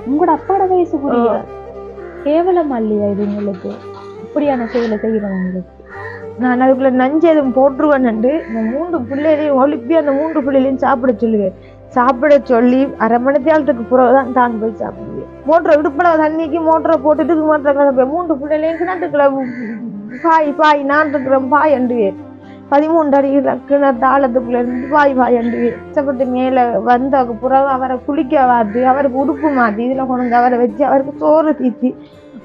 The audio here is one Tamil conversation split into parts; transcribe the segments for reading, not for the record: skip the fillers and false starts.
உங்களோட அப்பாட வயசுக்குரிய கேவலம் இல்லையா இது உங்களுக்கு? இப்படியான செயலை செய்யறவங்களுக்கு நான் அதுக்குள்ள நஞ்சு எதுவும் போட்டுருவேன். இந்த 3 பிள்ளைகளையும் ஒழுப்பி அந்த 3 பிள்ளைகளையும் சாப்பிட சொல்லுவேன். சாப்பிட சொல்லி அரை மணி நேரத்துக்கு பிறகுதான் தான் போய் சாப்பிடுவேன். மோட்டரை விடுப்பட தண்ணிக்கு மோட்டரை போட்டுட்டு மோட்டரை கிளம்புவேன். 3 பிள்ளைகளையும் கிணத்துக்குள்ள பாய் நான் இருக்கிறேன் பாய் அண்டுவேன். 13 அடி கிணறு தாளத்துக்குள்ள இருந்து பாய் அண்டுவேன். கஷ்டப்பட்டு மேலே வந்த பிறகு அவரை குளிக்க வாத்து அவருக்கு உடுப்பு மாற்றி இதில் கொண்டு அவரை வச்சு அவருக்கு சோறு தீத்தி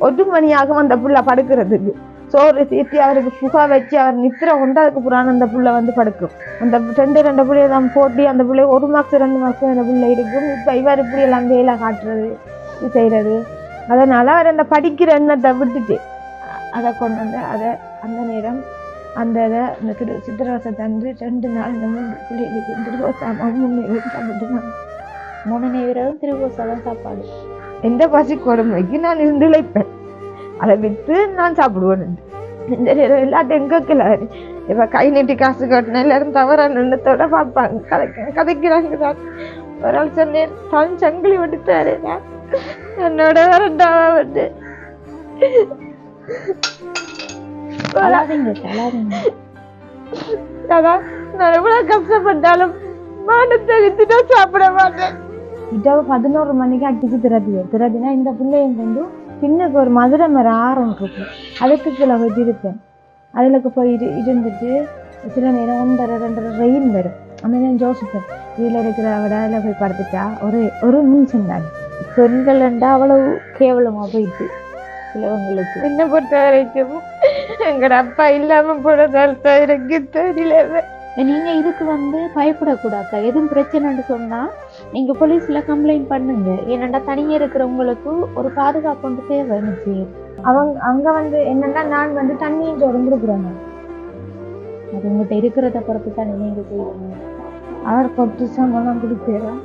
1 மணியாகும் அந்த புள்ள படுக்கிறதுக்கு. சோறு தீத்தி அவருக்கு புகை வச்சு அவர் நித்திர கொண்டு அதுக்கு புறான அந்த புள்ள வந்து படுக்கும். அந்த 2 பிள்ளைய தான் போட்டி அந்த பிள்ளை 1 மாதம் 2 மாதம் அந்த பிள்ளை இருக்கும். இப்போ இவர் இப்படி எல்லாம் வேலை காட்டுறது செய்கிறது. அதனால அவர் அந்த படிக்கிற எண்ணத்தை விட்டுட்டு அதை கொண்டு வந்து அதை அந்த நேரம் அந்த இதை இந்த சித்திரவசை தந்து 2 நாள் இந்த 3 பிள்ளைகளுக்கு திருவோசாம 3 சாப்பிட்டுனாங்க. 3 நேரம் திருவோசாதான் சாப்பாடு. எந்த பசி கொடுமைக்கு நான் இருந்து இழைப்பேன். அதை விற்று நான் சாப்பிடுவேன். இந்த நேரம் எல்லாத்தையும் எங்கக்கலாரு இப்போ கை நீட்டி காசு கட்டின எல்லாரும் தவறான எண்ணத்தோட பார்ப்பாங்க கதைக்கிறாங்க தான். ஒரு ஆள் சொன்னேன் தான் சங்கிலி விட்டுட்டாரு என்னோட வரண்டாவா வந்து அதான் நான் எவ்வளவு கஷ்டப்பட்டாலும் மானத்தை வித்துட்டா சாப்பிட மாட்டேன். இரவு 11 மணிக்கு அடிச்சு திரதினா இந்த பிள்ளையும் கொண்டு சின்னக்கு ஒரு மதுரை மரம் ஆரம் இருக்கும். அதுக்கு கீழே போயிட்டு இருப்பேன். அதில் போய் இருந்துட்டு சில நேரம் 1:30-2:30 ரெயின் வரும். அந்த நேரம் யோசிப்பேன் இதில் இருக்கிற விடாதில் போய் படுத்துட்டா ஒரு நிமிஷம் தான். பெண்கள்ண்டா அவ்வளவு கேவலமாக போயிட்டு சிலவங்களுக்கு. என்ன பொறுத்த வரைக்கும் எங்களோட அப்பா இல்லாமல் போனதால் எனக்கு தெரியல. நீங்க இதுக்கு பயப்படக்கூடாது. எதுவும் பிரச்சனைன்னு சொன்னா நீங்க போலீஸ்ல கம்ப்ளைண்ட் பண்ணுங்க. ஏன்னாண்டா தனியா இருக்கிறவங்களுக்கு ஒரு பாதுகாப்பு தேவை. அவங்க அங்க என்னன்னா நான் தண்ணியும் சோறும் கொடுக்குறாங்க. அது உங்கள்கிட்ட இருக்கிறத பொறுத்து தான் நீங்க செய்வீங்க. அவர் கொட்டு சம்பளம் கொடுக்குறேன்.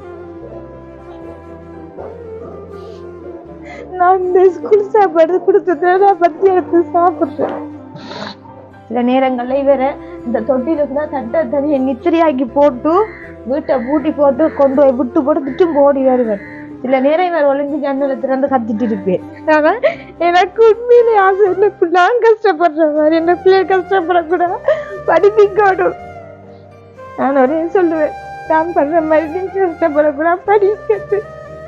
நான் இந்த ஸ்கூல் சாப்பாடு கொடுத்ததுல நான் பத்தி எடுத்து சாப்பிட்றேன். சில நேரங்கள்ல இவரை இந்த தொட்டிலுக்கு தான் தட்டை தனியை நித்திரையாக்கி போட்டு வீட்டை பூட்டி போட்டு கொண்டு போய் விட்டு போட்டு திட்டும் போடி வருவேன். சில நேரம் இவர் ஒளிஞ்சு ஜன்னலை திறந்து கத்திட்டு இருப்பேன். ஆனா எனக்கு உண்மையிலே ஆசை என்ன நான் கஷ்டப்படுற மாதிரி என்ன பிள்ளைய கஷ்டப்படக்கூடாது, படிப்பிக்கணும். நான் ஒரே சொல்லுவேன், நான் பண்ற மாதிரி நீங்க கஷ்டப்படக்கூடாது, படிக்கிறது.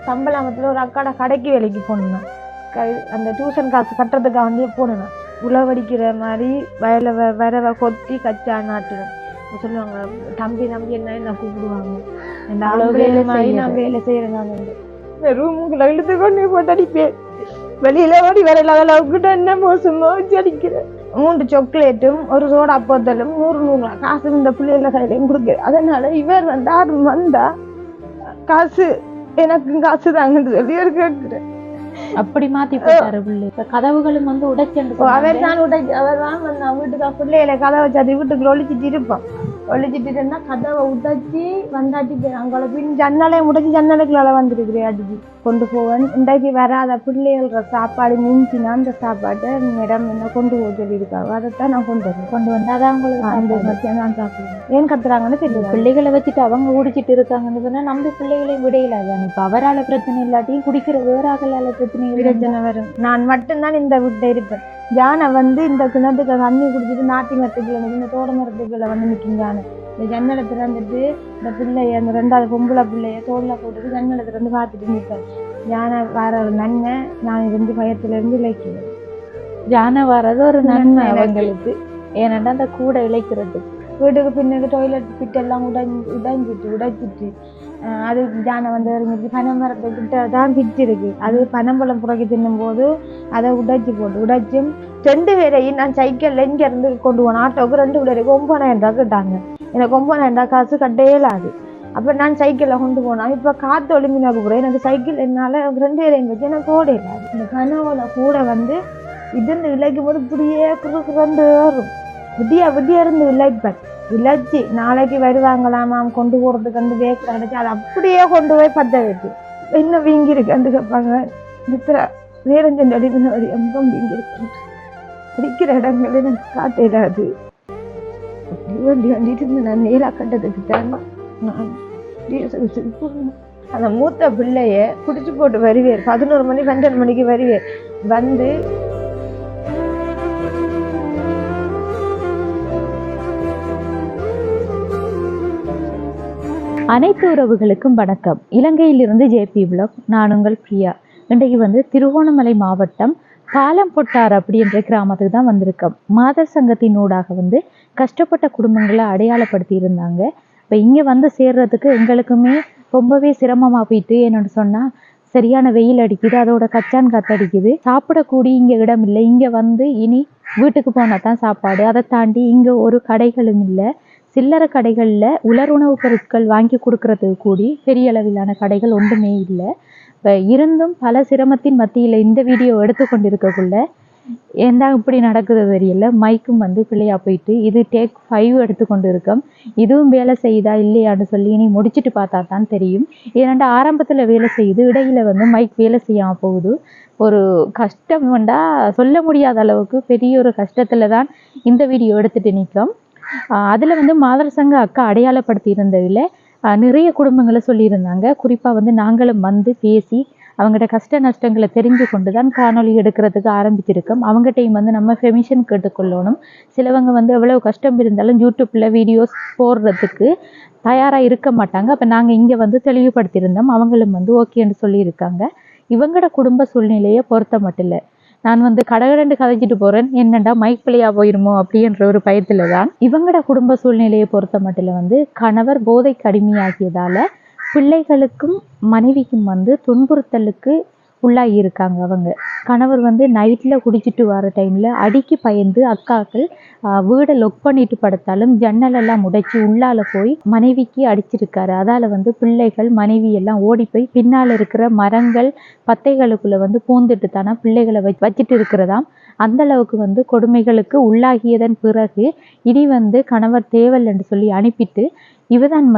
சம்பளமத்துல ஒரு அக்காட கடைக்கு வேலைக்கு போனேன். அந்த டியூஷன் காசு கட்டுறதுக்காக வந்து போனேன். உழவடிக்கிற மாதிரி வயலை வரவை கொத்தி கச்சா நாட்டுவேன். சொல்லுவாங்க தம்பி என்ன கூப்பிடுவாங்க. நான் வேலை செய்யறேன். நான் இந்த ரூமுக்குள்ள இழுத்து கொண்டு போட்டு அடிப்பேன். வெளியில ஓடி வரல அளவுக்கு என்ன மோசமா வச்சு அடிக்கிறேன். 3 சாக்லேட்டும் ஒரு சோடா போத்தலும் 100 காசு இந்த பிள்ளைகள கையிலையும் கொடுக்குறேன். அதனால இவர் யாரும் வந்தா காசு எனக்கு காசு தாங்கன்னு சொல்லி ஒரு கேட்கிறேன். அப்படி மாத்தி போட்டாரு பிள்ளை. இப்ப கதவுகளும் உடைச்சு அவர் தான் வீட்டுக்கு பிள்ளைகளை கதவை சாத்தி வீட்டுக்குள்ள ஒழிச்சிட்டு இருப்பான். ஒழிச்சிட்டு இருந்தா கதவை உடைச்சி வந்தாட்டி அங்கே பின் ஜன்னலையும் உடைச்சி ஜன்னலுக்குள்ள வந்துருக்குறேன். அடிச்சு கொண்டு போவேன். இன்றைக்கு வராத பிள்ளைகள சாப்பாடு மிஞ்சினா அந்த சாப்பாட்டை மேடம் என்ன கொண்டு போக சொல்லியிருக்காங்க. அதைத்தான் நான் கொண்டு வந்தாதான் அவங்களுக்கு அந்த மத்தியம் நான் சாப்பிடுவேன். ஏன் கத்துறாங்கன்னு தெரியல. பிள்ளைகளை வச்சுட்டு அவங்க குடிச்சிட்டு இருக்காங்கன்னு சொன்னா நம்ம பிள்ளைகளையும் விடையிலாதான். இப்ப அவரால் பிரச்சனை இல்லாட்டியும் குடிக்கிற வேறாகலால பிரச்சனை வரும். நான் மட்டும்தான் இந்த வீட்டை இருப்பேன். யானை இந்த கிணத்துக்கு தண்ணி குடிச்சிட்டு நாட்டி மரத்துக்குள்ள இந்த தோட மரத்துக்குள்ள நிற்கும் யானை. இந்த ஜன்னலை திறந்துட்டு இந்த பிள்ளைய அந்த 2வது பொம்பளை பிள்ளைய தோல்ல போட்டுட்டு ஜன்னலை திறந்து பார்த்துட்டு நிற்பேன். யானை வர ஒரு நன்மை. நான் பயத்துல இருந்து இழைக்கிறேன். யானை வர்றது ஒரு நன்மை அவங்களுக்கு. ஏன்னா அந்த கூட இழைக்கிறது. வீட்டுக்கு பின்னாடி டாய்லெட் பிட்டெல்லாம் உடைச்சிட்டு அது யானை இறங்கிட்டு பனைமரத்துக்கிட்ட தான் பிச்சு இருக்கு. அது பனம்பழம் புறக்கி தின்னும் போது அதை உடைச்சும் 2 பேரையும் நான் சைக்கிள்ல இங்க இருந்து கொண்டு போனேன். ஆட்டோவுக்கு 2 பேருக்கு 9,000 ரூபா கேட்டாங்க. எனக்கு 9,000 ரூபா காசு கட்டையலாது. அப்ப நான் சைக்கிள்ல கொண்டு போனேன். இப்ப காத்து ஒளிமினாக்கு கூட எனக்கு சைக்கிள் என்னால 2 பேரையும் வச்சு எனக்கு ஓட இல்லாது. இந்த கனவுல கூட இருந்து விளைக்கும் போது இப்படியே குறுக்குறந்து வரும். விடியா இருந்து விளைப்பேன். விளைச்சி நாளைக்கு வருவாங்களாமாம் கொண்டு போறதுக்கு வேக்கு அடைச்சி அதை அப்படியே கொண்டு போய் பத்த வைக்கு. என்ன வீங்கி இருக்கு கேட்பாங்க. நித்திர நேரஞ்சன் அடிப்பின ஒரு எம்பம் வீங்கி இருக்கு. அடிக்கிற இடங்கள் எனக்கு காட்டிடாது. வண்டி இருந்து நான் நேரா கட்டதுக்கு தான் நான் போனேன். அந்த மூத்த பிள்ளைய குடிச்சு போட்டு வருவேர். 11 மணி 12 மணிக்கு வருவேர். வந்து அனைத்து உறவுகளுக்கும் வணக்கம். இலங்கையிலிருந்து ஜேபி பிளாக். நான் உங்கள் பிரியா. இன்றைக்கு திருகோணமலை மாவட்டம் பாலம்பொட்டார் அப்படின்ற கிராமத்துக்கு தான் வந்திருக்கோம். மாதர் சங்கத்தின் ஊடாக கஷ்டப்பட்ட குடும்பங்களை அடையாளப்படுத்தி இருந்தாங்க. இப்போ இங்கே சேர்றதுக்கு எங்களுக்குமே ரொம்பவே சிரமமாக போயிட்டு, என்னென்னு சொன்னால் சரியான வெயில் அடிக்குது, அதோட கச்சான் காத்தடிக்குது, சாப்பிடக்கூடிய இங்கே இடம் இல்லை. இங்கே இனி வீட்டுக்கு போனால் தான் சாப்பாடு. அதை தாண்டி இங்கே ஒரு கடைகளும் இல்லை. சில்லறை கடைகளில் உலர் உணவுப் பொருட்கள் வாங்கி கொடுக்கறதுக்கு கூடி பெரிய அளவிலான கடைகள் ஒன்றுமே இல்லை. இப்போ இருந்தும் பல சிரமத்தின் மத்தியில் இந்த வீடியோ எடுத்து கொண்டிருக்கக்குள்ள ஏண்டா இப்படி நடக்குது தெரியல. மைக்கும் பிள்ளையா போயிட்டு இது டேக் 5 எடுத்து கொண்டு இருக்கோம். இதுவும் வேலை செய்யுதா இல்லையான்னு சொல்லி இனி முடிச்சுட்டு பார்த்தா தான் தெரியும். ஏன்னாண்டா ஆரம்பத்தில் வேலை செய்யுது, இடையில மைக் வேலை செய்யாமல் போகுது. ஒரு கஷ்டம் சொல்ல முடியாத அளவுக்கு பெரிய ஒரு கஷ்டத்தில் தான் இந்த வீடியோ எடுத்துட்டு நிற்கும். அதில் மாதர் சங்க அக்கா அடையாளப்படுத்தி இருந்ததில் நிறைய குடும்பங்களை சொல்லியிருந்தாங்க. குறிப்பாக நாங்களும் பேசி அவங்கள்ட்ட கஷ்ட நஷ்டங்களை தெரிஞ்சு கொண்டு தான் காணொலி எடுக்கிறதுக்கு ஆரம்பிச்சிருக்கோம். அவங்ககிட்டையும் நம்ம பெர்மிஷன் கேட்டுக்கொள்ளணும். சிலவங்க எவ்வளவு கஷ்டம் இருந்தாலும் யூடியூப்பில் வீடியோஸ் போடுறதுக்கு தயாராக இருக்க மாட்டாங்க. அப்போ நாங்கள் இங்கே தெளிவுபடுத்தியிருந்தோம். அவங்களும் ஓகேன்னு சொல்லியிருக்காங்க. இவங்களோட குடும்ப சூழ்நிலையை பொறுத்த மட்டும் இல்லை. நான் கடகடண்டு கதைச்சிட்டு போகிறேன், என்னண்டா மைக் பிள்ளையா போயிருமோ அப்படின்ற ஒரு பயத்தில் தான். இவங்களோட குடும்ப சூழ்நிலையை பொறுத்த மட்டும் கணவர் போதைக்கு அடிமையாகியதால் பிள்ளைகளுக்கும் மனைவிக்கும் துன்புறுத்தலுக்கு உள்ளாகி இருக்காங்க. அவங்க கணவர் நைட்டில் குடிச்சிட்டு வர டைமில் அடிக்கி பயந்து அக்காக்கள் வீடை லொக் பண்ணிட்டு படுத்தாலும் ஜன்னலெல்லாம் உடைச்சி உள்ளால போய் மனைவிக்கு அடிச்சிருக்காரு. அதால் பிள்ளைகள் மனைவி எல்லாம் ஓடி போய் பின்னால் இருக்கிற மரங்கள் பத்தைகளுக்குள்ளே பூந்துட்டு தானே பிள்ளைகளை வச்சிட்டு இருக்கிறதாம். அந்த அளவுக்கு கொடுமைகளுக்கு உள்ளாகியதன் பிறகு இனி கணவர் தேவல் என்று சொல்லி அனுப்பிட்டு இவதான்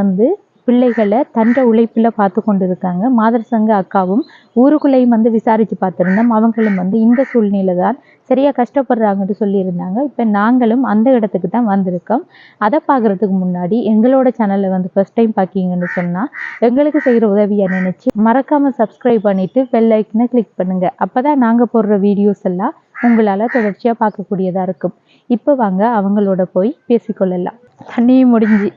பிள்ளைகளை தன்ற உழைப்பில் பார்த்து கொண்டு இருக்காங்க. மாதர் சங்க அக்காவும் ஊருக்குள்ளேயும் விசாரித்து பார்த்துருந்தோம். அவங்களும் இந்த சூழ்நிலை தான் சரியாக கஷ்டப்படுறாங்கன்னு சொல்லியிருந்தாங்க. இப்போ நாங்களும் அந்த இடத்துக்கு தான் வந்திருக்கோம். அதை பார்க்குறதுக்கு முன்னாடி எங்களோட சேனலை ஃபர்ஸ்ட் டைம் பார்க்கிங்கன்னு சொன்னால் எங்களுக்கு செய்கிற உதவியை நினச்சி மறக்காமல் சப்ஸ்கிரைப் பண்ணிவிட்டு பெல் ஐக்கனை கிளிக் பண்ணுங்கள். அப்போ தான் நாங்கள் போடுற வீடியோஸ் எல்லாம் உங்களால் தொடர்ச்சியாக பார்க்கக்கூடியதாக இருக்கும். இப்போ வாங்க அவங்களோட போய் பேசிக்கொள்ளலாம். தண்ணியும் முடிஞ்சு.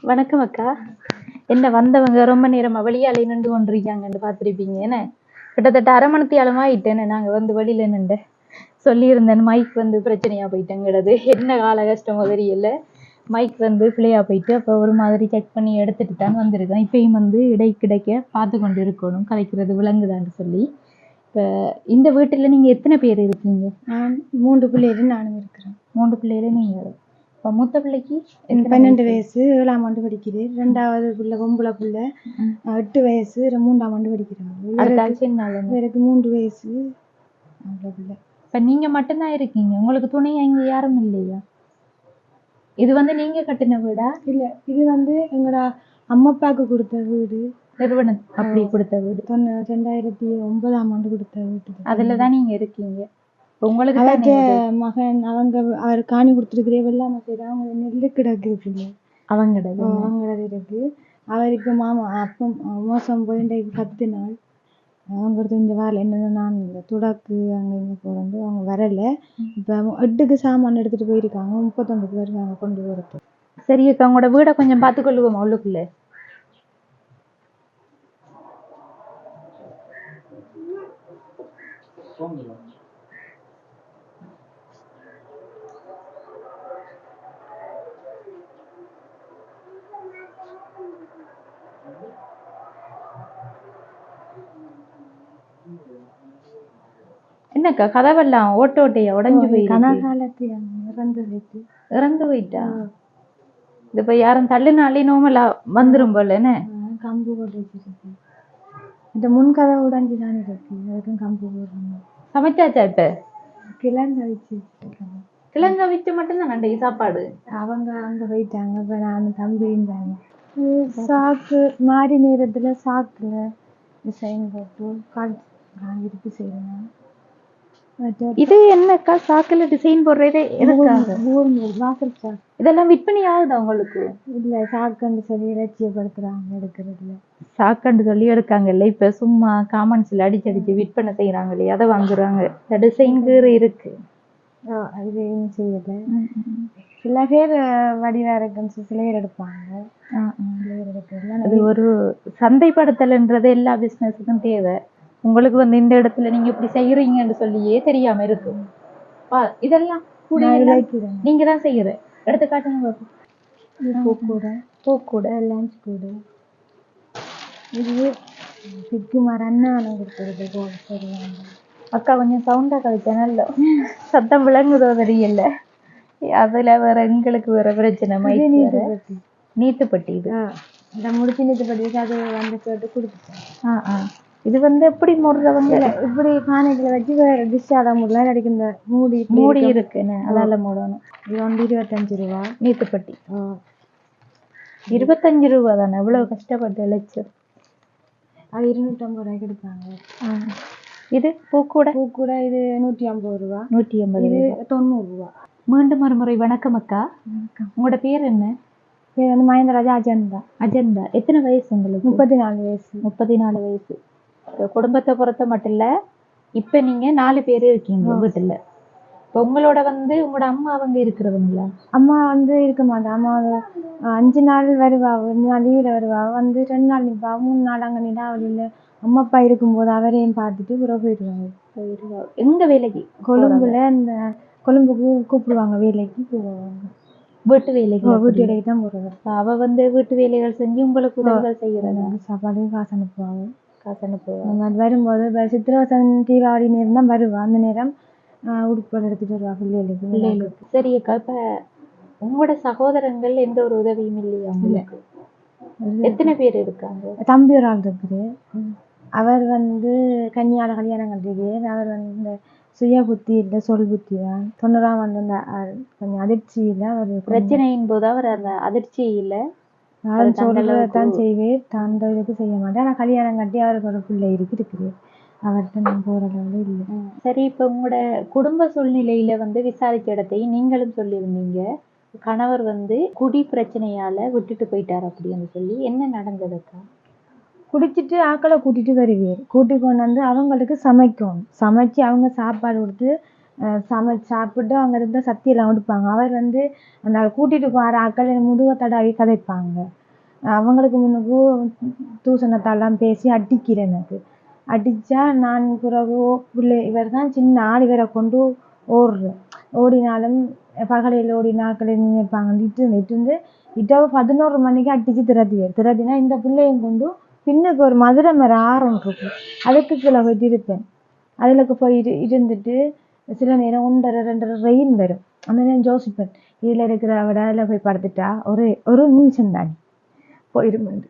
வணக்கம் அக்கா. என்ன வந்தவங்க ரொம்ப நேரமா வெளியால நின்று கொண்டிருக்காங்கன்னு பார்த்துருப்பீங்க. என்ன கிட்டத்தட்ட அரை மணித்தியாலமா ஆயிட்டேன்னு நாங்கள் வெளியில நின்று சொல்லியிருந்தேன். மைக் பிரச்சனையா போயிட்டேங்கிறது. என்ன கால கஷ்டமோ தெரியல. மைக் பிள்ளையா போயிட்டு அப்போ ஒரு மாதிரி செக் பண்ணி எடுத்துட்டு தான் வந்திருக்கேன். இப்பயும் இடைக்கிடைக்க பார்த்து கொண்டு இருக்கணும், கலைக்கிறது விளங்குதான்னு சொல்லி. இப்போ இந்த வீட்டில் நீங்கள் எத்தனை பேர் இருக்கீங்க? நான் 3 பிள்ளைகள் நானும் இருக்கிறேன். 3 பிள்ளைகள் நீங்கள். இப்போ மூத்த பிள்ளைக்கு 12 வயசு 7ஆம் ஆண்டு படிக்கிறேன். 2வது பிள்ளை பொம்பளை பிள்ளை 8 வயசு 3ஆம் ஆண்டு படிக்கிறாங்க. எனக்கு 3 வயசு பிள்ளை. இப்போ நீங்கள் மட்டும்தான் இருக்கீங்க, உங்களுக்கு துணையா இங்கே யாரும் இல்லையா? இது நீங்க கட்டின வீடா? இல்லை, இது எங்களோட அம்மா அப்பாவுக்கு கொடுத்த வீடு. நிறுவனம் அப்படி கொடுத்த வீடு. 2009ஆம் ஆண்டு கொடுத்த வீடு. அதில் தான் நீங்கள் இருக்கீங்க. உங்களுக்கு மகன் அவர் காணி கொடுத்துருக்கிறே வெள்ளாம செய்த அவங்க நெல்லு கிடக்கு இருக்குல்ல, அவங்களது இருக்கு. அவருக்கு மாமா அப்போ மோசம் போய் 10 நாள் அவங்க இந்த வாரில் என்னென்ன நான் இந்த துடாக்கு அங்கே இங்கே போகிறது அவங்க வரலை. இப்போ 8க்கு சாமான் எடுத்துகிட்டு போயிருக்காங்க. 39 பேருக்கு அவங்க கொண்டு போகிறது. சரி அக்கா, உங்களோட வீடை கொஞ்சம் பார்த்துக்கொள்ளுவோம். உள்ளுக்குள்ளே என்னக்கா கதவெல்லாம் ஓட்டையா உடஞ்சு போய் கனகாலத்தில் இறந்து போயிட்டா? இது இப்போ யாரும் தள்ளுனாலே நோமலா வந்துடும் போல. என்ன கம்பு போட்டு வச்சிருக்கு. இந்த முன்கதை உடஞ்சி தானே இருக்கு, அதுக்கும் கம்பு போடுறாங்க. சமைச்சாச்சா? இப்போ கிழங்க வச்சு கிழங்க வச்சு மட்டும்தான் நண்டைக்கு சாப்பாடு. அவங்க அங்கே போயிட்டாங்க. இப்போ நான் தம்பியும் தாங்க சாக்கு மாறி நேரத்தில் சாக்கில் டிசைன் போட்டு காய்ச்சி செய்வேன். இது என்னக்கா சாக்குல டிசைன் போடுறதே எதுக்காக? வாசல் சாக்கு. இதெல்லாம் விற்பனை ஆகுதா உங்களுக்கு? இல்ல சாக்குன்னு சொல்லி இலட்சியப்படுத்துறாங்க எடுக்கிறதுல. சாக்கண்டு சொல்லி எடுக்காங்கல்ல, இப்ப சும்மா காமன்ஸ்ல அடிச்சு விற்பனை செய்யறாங்களே அதை வாங்குறாங்க. இந்த டிசைன் இருக்கு. இது செய்யல. சில பேர் வடிவா இருக்குன்னு சில பேர் எடுப்பாங்க. அது ஒரு சந்தைப்படுத்தல்ன்றது எல்லா பிசினஸுக்கும் தேவை. உங்களுக்கு வந்து இந்த இடத்துல நீங்க இப்படி செய்யறீங்கன்னு சொல்லியே தெரியாம இருக்கும். இதெல்லாம் நீங்க தான் செய்யற எடுத்துக்காட்டுங்க. பூக்கூட லஞ்ச் கூட இது சிக்குமார் அண்ணானம் கொடுத்துருது. சரிவாங்க அக்கா கொஞ்சம் சவுண்டா கழிச்சனால சத்தம் விளங்குதோ தெரியல. அதுல வேற எங்களுக்கு வேற பிரச்சனை. நீத்துப்பட்டி இது இந்த முடிச்சு நீத்துப்பட்டி அது வந்து கேட்டு கொடுத்துட்டேன். இது வந்து எப்படி மூடுறவங்க இப்படி பானைகளை வச்சு டிஷ் ஆட முடியல. அடிக்க இந்த மூடி இருக்குன்னு அதால மூடணும். இது வந்து 25 ரூபா நீத்துப்பட்டி. 25 ரூபா தானே? எவ்வளவு கஷ்டப்பட்டு இழைச்சு. அது 250 ரூபாய்க்கு எடுப்பாங்க. இது பூக்கூட இது 150 ரூபா. 150. இது 90 ரூபா. மீண்டும் மறுமுறை வணக்கம் அக்கா. உங்களோட பேர் என்ன? பேர் வந்து மகேந்திரராஜா அஜந்தா. அஜந்தா. எத்தனை வயசு உங்களுக்கு? 34 வயசு. 34 வயசு. குடும்பத்தை பொறுத்த மட்டும் இல்ல, இப்ப நீங்க 4 பேர் இருக்கீங்க வீட்டுல. இப்ப உங்களோட வந்து உங்களோட அம்மா அவங்க இருக்கிறவங்களா? அம்மா வந்து இருக்க மாட்டேன். அம்மா 5 நாள் வருவா, 1 நாள் லீவ்ல வருவா, வந்து 2 நாள் நிற்பா, 3 நாள் அங்க நிலாவளியில அம்மா அப்பா இருக்கும்போது அவரையும் பார்த்துட்டு பிறகு போயிடுவாங்க. எங்க வேலைக்கு? கொழும்புல. இந்த கொழும்புக்கு கூப்பிடுவாங்க வேலைக்கு போவாங்க. வீட்டு வேலைக்கு தான் போறது. அவ வந்து வீட்டு வேலைகள் செஞ்சு உங்களுக்கு உதவிகள் செய்யறாங்க. சாப்பாடு காசு அனுப்புவாங்க. வரும்போது சித்திரவசன் தீபாவளி நேரம் தான் வருவா. அந்த நேரம் உடுப்புகள் எடுத்துட்டு வருவா பிள்ளைகளுக்கு. சரி அக்கா, இப்ப உங்களோட சகோதரங்கள் எந்த ஒரு உதவியும் இல்லையா உங்களுக்கு? எத்தனை பேர் இருக்காங்க? தம்பி ஒரு ஆள் இருக்குது. அவர் வந்து கன்னியால கல்யாணம் கட்டிருக்காரு. அவர் வந்து இந்த சுய புத்தி இல்லை, சொல் புத்தி தான். 90ஆம் ஆண்டு அந்த கொஞ்சம் அதிர்ச்சியில அவர் பிரச்சனையின் போது அவர் அந்த அதிர்ச்சியில சொல்றதான் செய்வேன், அந்த இதுக்கு செய்ய மாட்டேன். ஆனால் கல்யாணம் கட்டி அவருக்கு ஒரு பிள்ளை இருக்குது. அவர்கிட்ட நான் போறதால இல்லை. சரி, இப்ப உங்களோட குடும்ப சூழ்நிலையில வந்து விசாரிச்ச இடத்தையும் நீங்களும் சொல்லியிருந்தீங்க, கணவர் வந்து குடி பிரச்சனையால விட்டுட்டு போயிட்டார் அப்படின்னு சொல்லி. என்ன நடந்ததுக்கா? குடிச்சிட்டு ஆக்களை கூட்டிட்டு வருவார். கூட்டி கொண்டு வந்து அவங்களுக்கு சமைக்கணும். சமைச்சு அவங்க சாப்பாடு கொடுத்து சாப்பிட்டு அவங்க இருந்த சத்தியெல்லாம் கொடுப்பாங்க. அவர் வந்து அந்த கூட்டிட்டு போகிற ஆக்கள் முதுக தடாவி கதைப்பாங்க. அவங்களுக்கு முன்னுக்கு தூசணத்தாலாம் பேசி அடிக்கிறேன். எனக்கு அடித்தா நான் பிறகு பிள்ளை இவர் தான் சின்ன ஆள், இவரை கொண்டு ஓடுறேன். ஓடினாலும் பகலையில் ஓடின ஆக்களை நினைப்பாங்க. இட்டு இட்டவை 11 மணிக்கு அடித்து திரட்டினா இந்த பிள்ளையும் கொண்டு பின்னுக்கு ஒரு மதுரை மரம் ஆரம் இருக்கு, அதுக்கு கீழே போயிட்டு இருப்பேன். அதுக்கு போயிட்டு இருந்துட்டு சில நேரம் 1:30 2:30 ரெயின் வரும். அந்த நேரம் யோசிப்பேன், இதில் இருக்கிற விட அதில் போய் படுத்துட்டா ஒரு நிமிஷம் தானே போயிடுமெண்டு.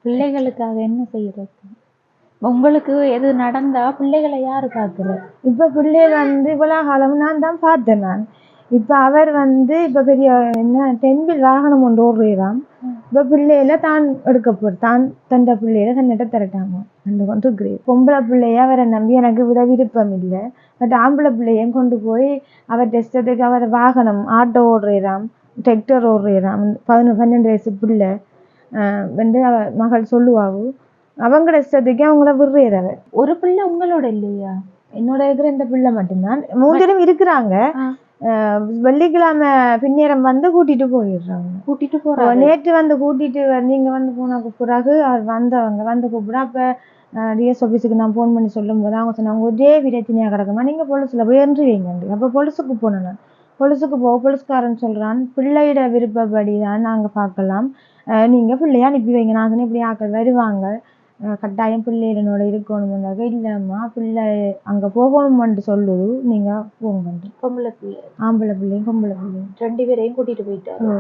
பிள்ளைகளுக்காக என்ன செய்யறது? உங்களுக்கு எது நடந்தா பிள்ளைகளை யாரு பார்க்கல? இப்போ பிள்ளைகள் வந்து இவ்வளோ காலம் நான் தான் பார்த்தேன். நான் இப்போ அவர் வந்து இப்போ பெரிய என்ன தென்பில் வாகனம் கொண்டு ஓடுறான். இப்போ பிள்ளையில தான் எடுக்க போகிற தான் தந்த பிள்ளையில தன்னிட்ட திரட்டாங்க. அந்த கொண்டு பொம்பளை பிள்ளைய அவரை நம்பி எனக்கு விட விருப்பம் இல்லை. பட் ஆம்பளை பிள்ளையும் கொண்டு போய் அவர் டெஸ்டத்துக்கு அவர் வாகனம் ஆட்டோ ஓடுறான், டிராக்டர் ஓடுறான். 12 வயசு பிள்ளை வந்து மகள் சொல்லுவாவு. அவங்க இஷ்டத்துக்கு அவங்கள விடுறாரு அவர். ஒரு பிள்ளை உங்களோட இல்லையா? என்னோட இருக்கிற இந்த பிள்ளை மட்டும்தான். 3 பேரும் இருக்கிறாங்க. வெள்ளிக்கிழமை பின்னேரம் வந்து கூட்டிட்டு போயிடுறாங்க. நேற்று வந்து கூட்டிட்டு நீங்க வந்து போனாக்கு பிறகு அவர் வந்தவங்க வந்து கூப்பிட. அப்ப டிஎஸ் ஆஃபீஸுக்கு நான் ஃபோன் பண்ணி சொல்லும் போது அவங்க சொன்னாங்க, ஒரே பிரச்சனையா கிடக்குமா, நீங்க பொலிசுல போய் என்று வைங்க. அப்ப பொலிசுக்கு போனேன். நான் பொலிசுக்கு பொலிஸ்காரன் சொல்றான், பிள்ளையிட விருப்பப்படி தான் நாங்க பார்க்கலாம், நீங்க பிள்ளைய அனுப்பி வைங்க. நான் சொன்னேன், இப்படி ஆக்கள் வருவாங்க, கட்டாயம் பிள்ளைகளோட இருக்கணும்னாக்க. இல்லம்மா பிள்ளை அங்க போகணும்னு சொல்லுது, நீங்க போங்க. பொம்பளை பிள்ளை ஆம்பளை பிள்ளையும் பொம்பளை பிள்ளையும் 2 பேரையும் கூட்டிட்டு போயிட்டாரு.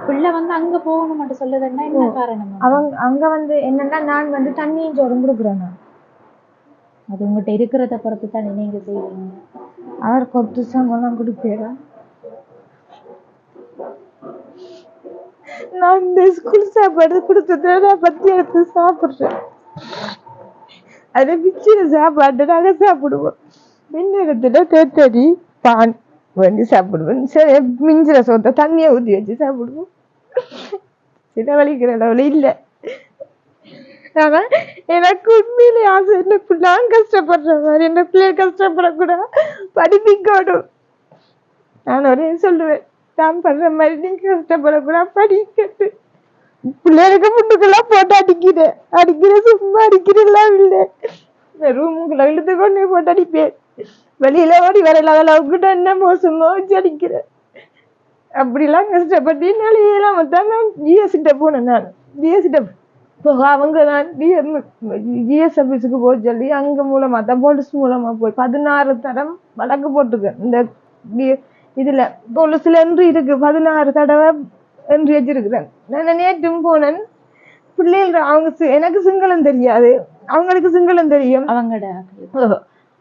பிள்ளை வந்து அங்க போகணும்னு சொல்லுதுன்னா என்ன காரணம்? அவங்க அங்க வந்து என்னன்னா, நான் வந்து தண்ணியும் சோறும் கொடுக்குறேன். நான் அது உங்கள்கிட்ட இருக்கிறத பொறுத்து தான் நீங்க செய்வீங்க. அவர் கொத்து சாமான் கொடுப்பேன். நான் இந்த ஸ்கூல் சாப்பாடு கொடுத்தத நான் பத்தி எடுத்து சாப்பிட்றேன். அதை மிச்சின சாப்பாடு நாங்கள் சாப்பிடுவோம். மின்னேரத்துல தேத்தடி பான் வேண்டி சாப்பிடுவேன். சரி மிஞ்சிற சோத்த தண்ணியை ஊற்றி வச்சு சாப்பிடுவோம். சில வலிக்கிற அளவுல இல்லை. ஆனா எனக்கு உண்மையிலே ஆசை, என்ன நான் கஷ்டப்படுற மாதிரி என்ன பிள்ளைய கஷ்டப்படக்கூடாது, படிப்பிக்கணும். நான் ஒரே சொல்லுவேன், நான் படுற மாதிரி நீங்க கஷ்டப்படக்கூடாது, படிக்கட்டு. பிள்ளைகளுக்கு முன்னுக்கெல்லாம் போட்டு அடிக்கிற சும்மா அடிக்கிறதெல்லாம் இல்லை. ரூமுக்குள்ள இழுத்து கொண்டு போட்டு அடிப்பேன். வெளியில ஓடி வரல அளவுக்கு என்ன மோசமா வச்சு அடிக்கிறேன். அப்படிலாம் கஷ்டப்பட்டு நாளையெல்லாம் நான் ஜிஎஸ்கிட்ட போனேன். நான் ஜிஎஸ்கிட்ட போக அவங்க நான் ஜிஎஸ் ஆபீஸுக்கு போக சொல்லி அங்க மூலமா தான் போலீஸ் மூலமா போய் 16 தடம் வழக்கு போட்டுக்கேன். இந்த இதுல போலீஸ்ல என்று இருக்கு 16 தடவை என்று வச்சிருக்கிறேன். நான் நேற்றும் போனேன். பிள்ளைகள் அவங்க எனக்கு சிங்களம் தெரியாது, அவங்களுக்கு சிங்களம் தெரியும்.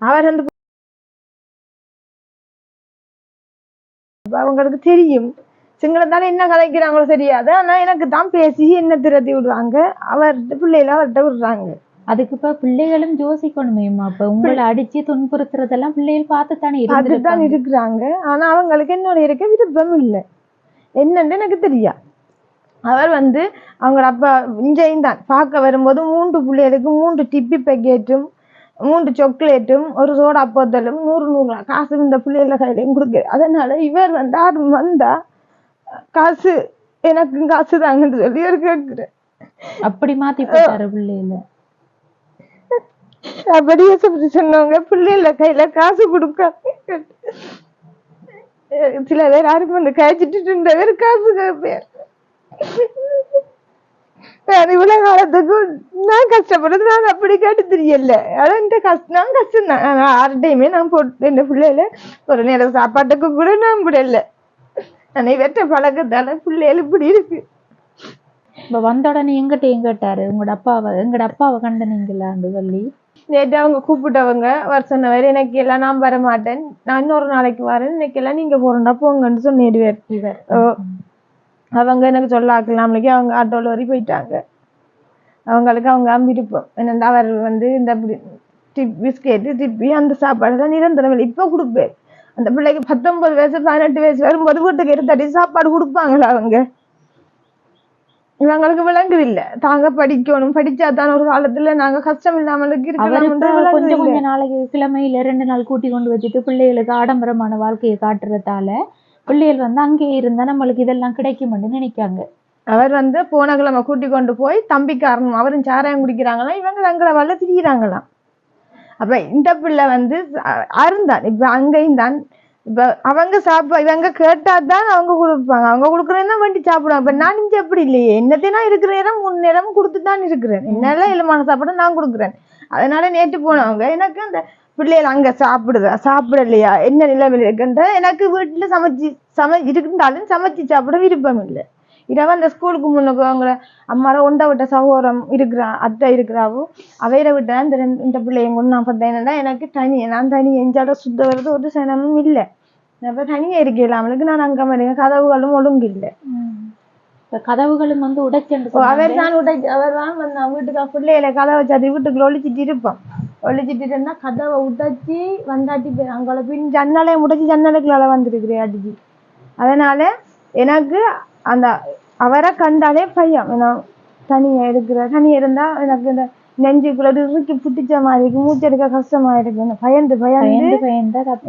அவர் அந்த அவங்களுக்கு தெரியும் சிங்களம் தானே, என்ன கலைக்கிறாங்களோ தெரியாது. ஆனா எனக்கு தான் பேசி என்ன திரட்டி விடுறாங்க, அவர்கிட்ட பிள்ளைகள அவர்கிட்ட விடுறாங்க. அதுக்கு இப்ப பிள்ளைகளும் யோசிக்கணுமேம்மா. இப்ப உங்களை அடிச்சு துன்புறுத்துறதெல்லாம் பிள்ளைகள் பார்த்துத்தானே இருக்கிறாங்க. ஆனா அவங்களுக்கு என்னோட இருக்க விருப்பம் இல்லை, என்னன்னு எனக்கு தெரியா. அவர் அவங்க அப்பா இஞ்சையும் தான் பார்க்க வரும்போது 3 பிள்ளைகளுக்கு 3 டிப்பி பேக்கெட்டும் 3 சாக்லேட்டும் ஒரு சோடா போத்தலும் 100 காசு இந்த பிள்ளைகள கையிலையும் கொடுக்க. அதனால இவர் யாரும் வந்தா காசு எனக்கு காசு தாங்கன்னு சொல்லி ஒரு கேட்கிறேன். அப்படி மாத்தி போட்டாரு பிள்ளைல. அப்படியே சொன்னவங்க பிள்ளைகள கையில காசு கொடுக்க. சில பேர் யாரும் காய்ச்சிட்டு இருந்தவர் காசு கேட்பேன். இவ்வளவு காலத்துக்கு நான் கஷ்டப்படுறது நான் அப்படி கேட்டு தெரியல. ஆனா இந்த கஷ்டம் கஷ்டம் தான். யார்டையுமே நான் போட்டு என் பிள்ளைல ஒரு நேரம் சாப்பாட்டுக்கு கூட நான் விடல. நான் வெற்ற பழக்கத்தால பிள்ளைகள் இப்படி இருக்கு. இப்ப வந்த உடனே எங்கிட்ட கேட்டாரு, எங்கட அப்பாவை கண்டனீங்களான்னு சொல்லி. நேற்று அவங்க கூப்பிட்டவங்க வர சொன்னவர், எனக்கு எல்லாம் நான் வர மாட்டேன், நான் இன்னொரு நாளைக்கு வரேன், இன்னைக்கு எல்லாம் நீங்க போறேன்டா போங்கன்னு சொன்னேடுவார். அவங்க எனக்கு சொல்லாக்கலாம்லைக்கு அவங்க ஆட்டோல வரி போயிட்டாங்க. அவங்களுக்கு அவங்க விருப்பம் என்னென்னா அவர் இந்த பிஸ்கெட்டு டிப்பி அந்த சாப்பாடு தான் நிரந்தரம் இப்போ கொடுப்பேன். அந்த பிள்ளைக்கு 19 வயசு 18 வயசு வரும்போது வீட்டுக்கு எடுத்தடி சாப்பாடு கொடுப்பாங்களா அவங்க? இவங்களுக்கு விளங்குது இல்ல. தாங்க படிக்கணும், படிச்சாதான் ஒரு காலத்துல நாங்க கஷ்டம் இல்லாமலுக்கு இருக்கலாம். கொஞ்சம் நாளைக்கு கிழமையில 2 நாள் கூட்டி கொண்டு வச்சுட்டு பிள்ளைகளுக்கு ஆடம்பரமான வாழ்க்கையை காட்டுறதால பிள்ளைகள் அங்கேயே இருந்தா நம்மளுக்கு இதெல்லாம் கிடைக்கும்னு நினைக்காங்க. அவர் போன கிழமை கூட்டி கொண்டு போய் தம்பிக்காரனும் அவரும் சாராயம் குடிக்கிறாங்களாம், இவங்க தங்களை வரல திரிகிறாங்களாம். அப்ப இந்த பிள்ளை அருந்தான் இப்ப அங்கேயும் தான். இப்ப அவங்க இவங்க கேட்டாதான் அவங்க கொடுப்பாங்க, அவங்க கொடுக்குறேன்னா வண்டி சாப்பிடுவாங்க. இப்ப நான் இங்க எப்படி இல்லையே, என்னத்தையும் இருக்கிற நேரம் 3 நேரம் கொடுத்துதான் இருக்கிறேன். என்னெல்லாம் இல்லமான சாப்பாடு நான் கொடுக்குறேன். அதனால நேற்று போனவங்க எனக்கு அந்த பிள்ளைகள் அங்க சாப்பிடலையா என்ன நிலைமையில் இருக்குன்ற, எனக்கு வீட்டுல இருந்தாலும் சமைச்சு சாப்பிட விருப்பம் இல்லை. இரவு அந்த ஸ்கூலுக்கு முன்னுக்கு அவங்கள அம்மாவோட ஒண்டை விட்ட சகோதரம் அத்தை இருக்கிறாவோ அவையில விட்டேன். இந்த பிள்ளைங்க கொண்டு நான் பார்த்தேன்னா எனக்கு நான் தனி எஞ்சாட சுத்த வர்றது ஒரு சனமும் இல்லை. அப்ப தனியா இருக்கல அவளுக்கு நான் அங்க வரீங்க, கதவுகளும் ஒழுங்கு இல்லை. கதவுகளும் உடைச்சு அவர் தான் வந்தான் வீட்டுக்கு. பிள்ளைகளை கதவை சாத்தி வீட்டுக்குள்ள ஒழிச்சிட்டு இருப்பான். ஒழிச்சிட்டு இருந்தா கதவை உடைச்சி வந்தாட்டி அங்கே பின் ஜன்னலையை உடைச்சி ஜன்னலுக்குள்ள வந்துருக்குறேன் அடிச்சு. அதனால எனக்கு அந்த அவரை கண்டாலே பையன். தனியா இருந்தா எனக்கு இந்த நெஞ்சுக்குள்ள இறுக்கி புட்டிச்ச மாதிரி இருக்கு, மூச்செடுக்க கஷ்டமா இருக்கு. பயந்து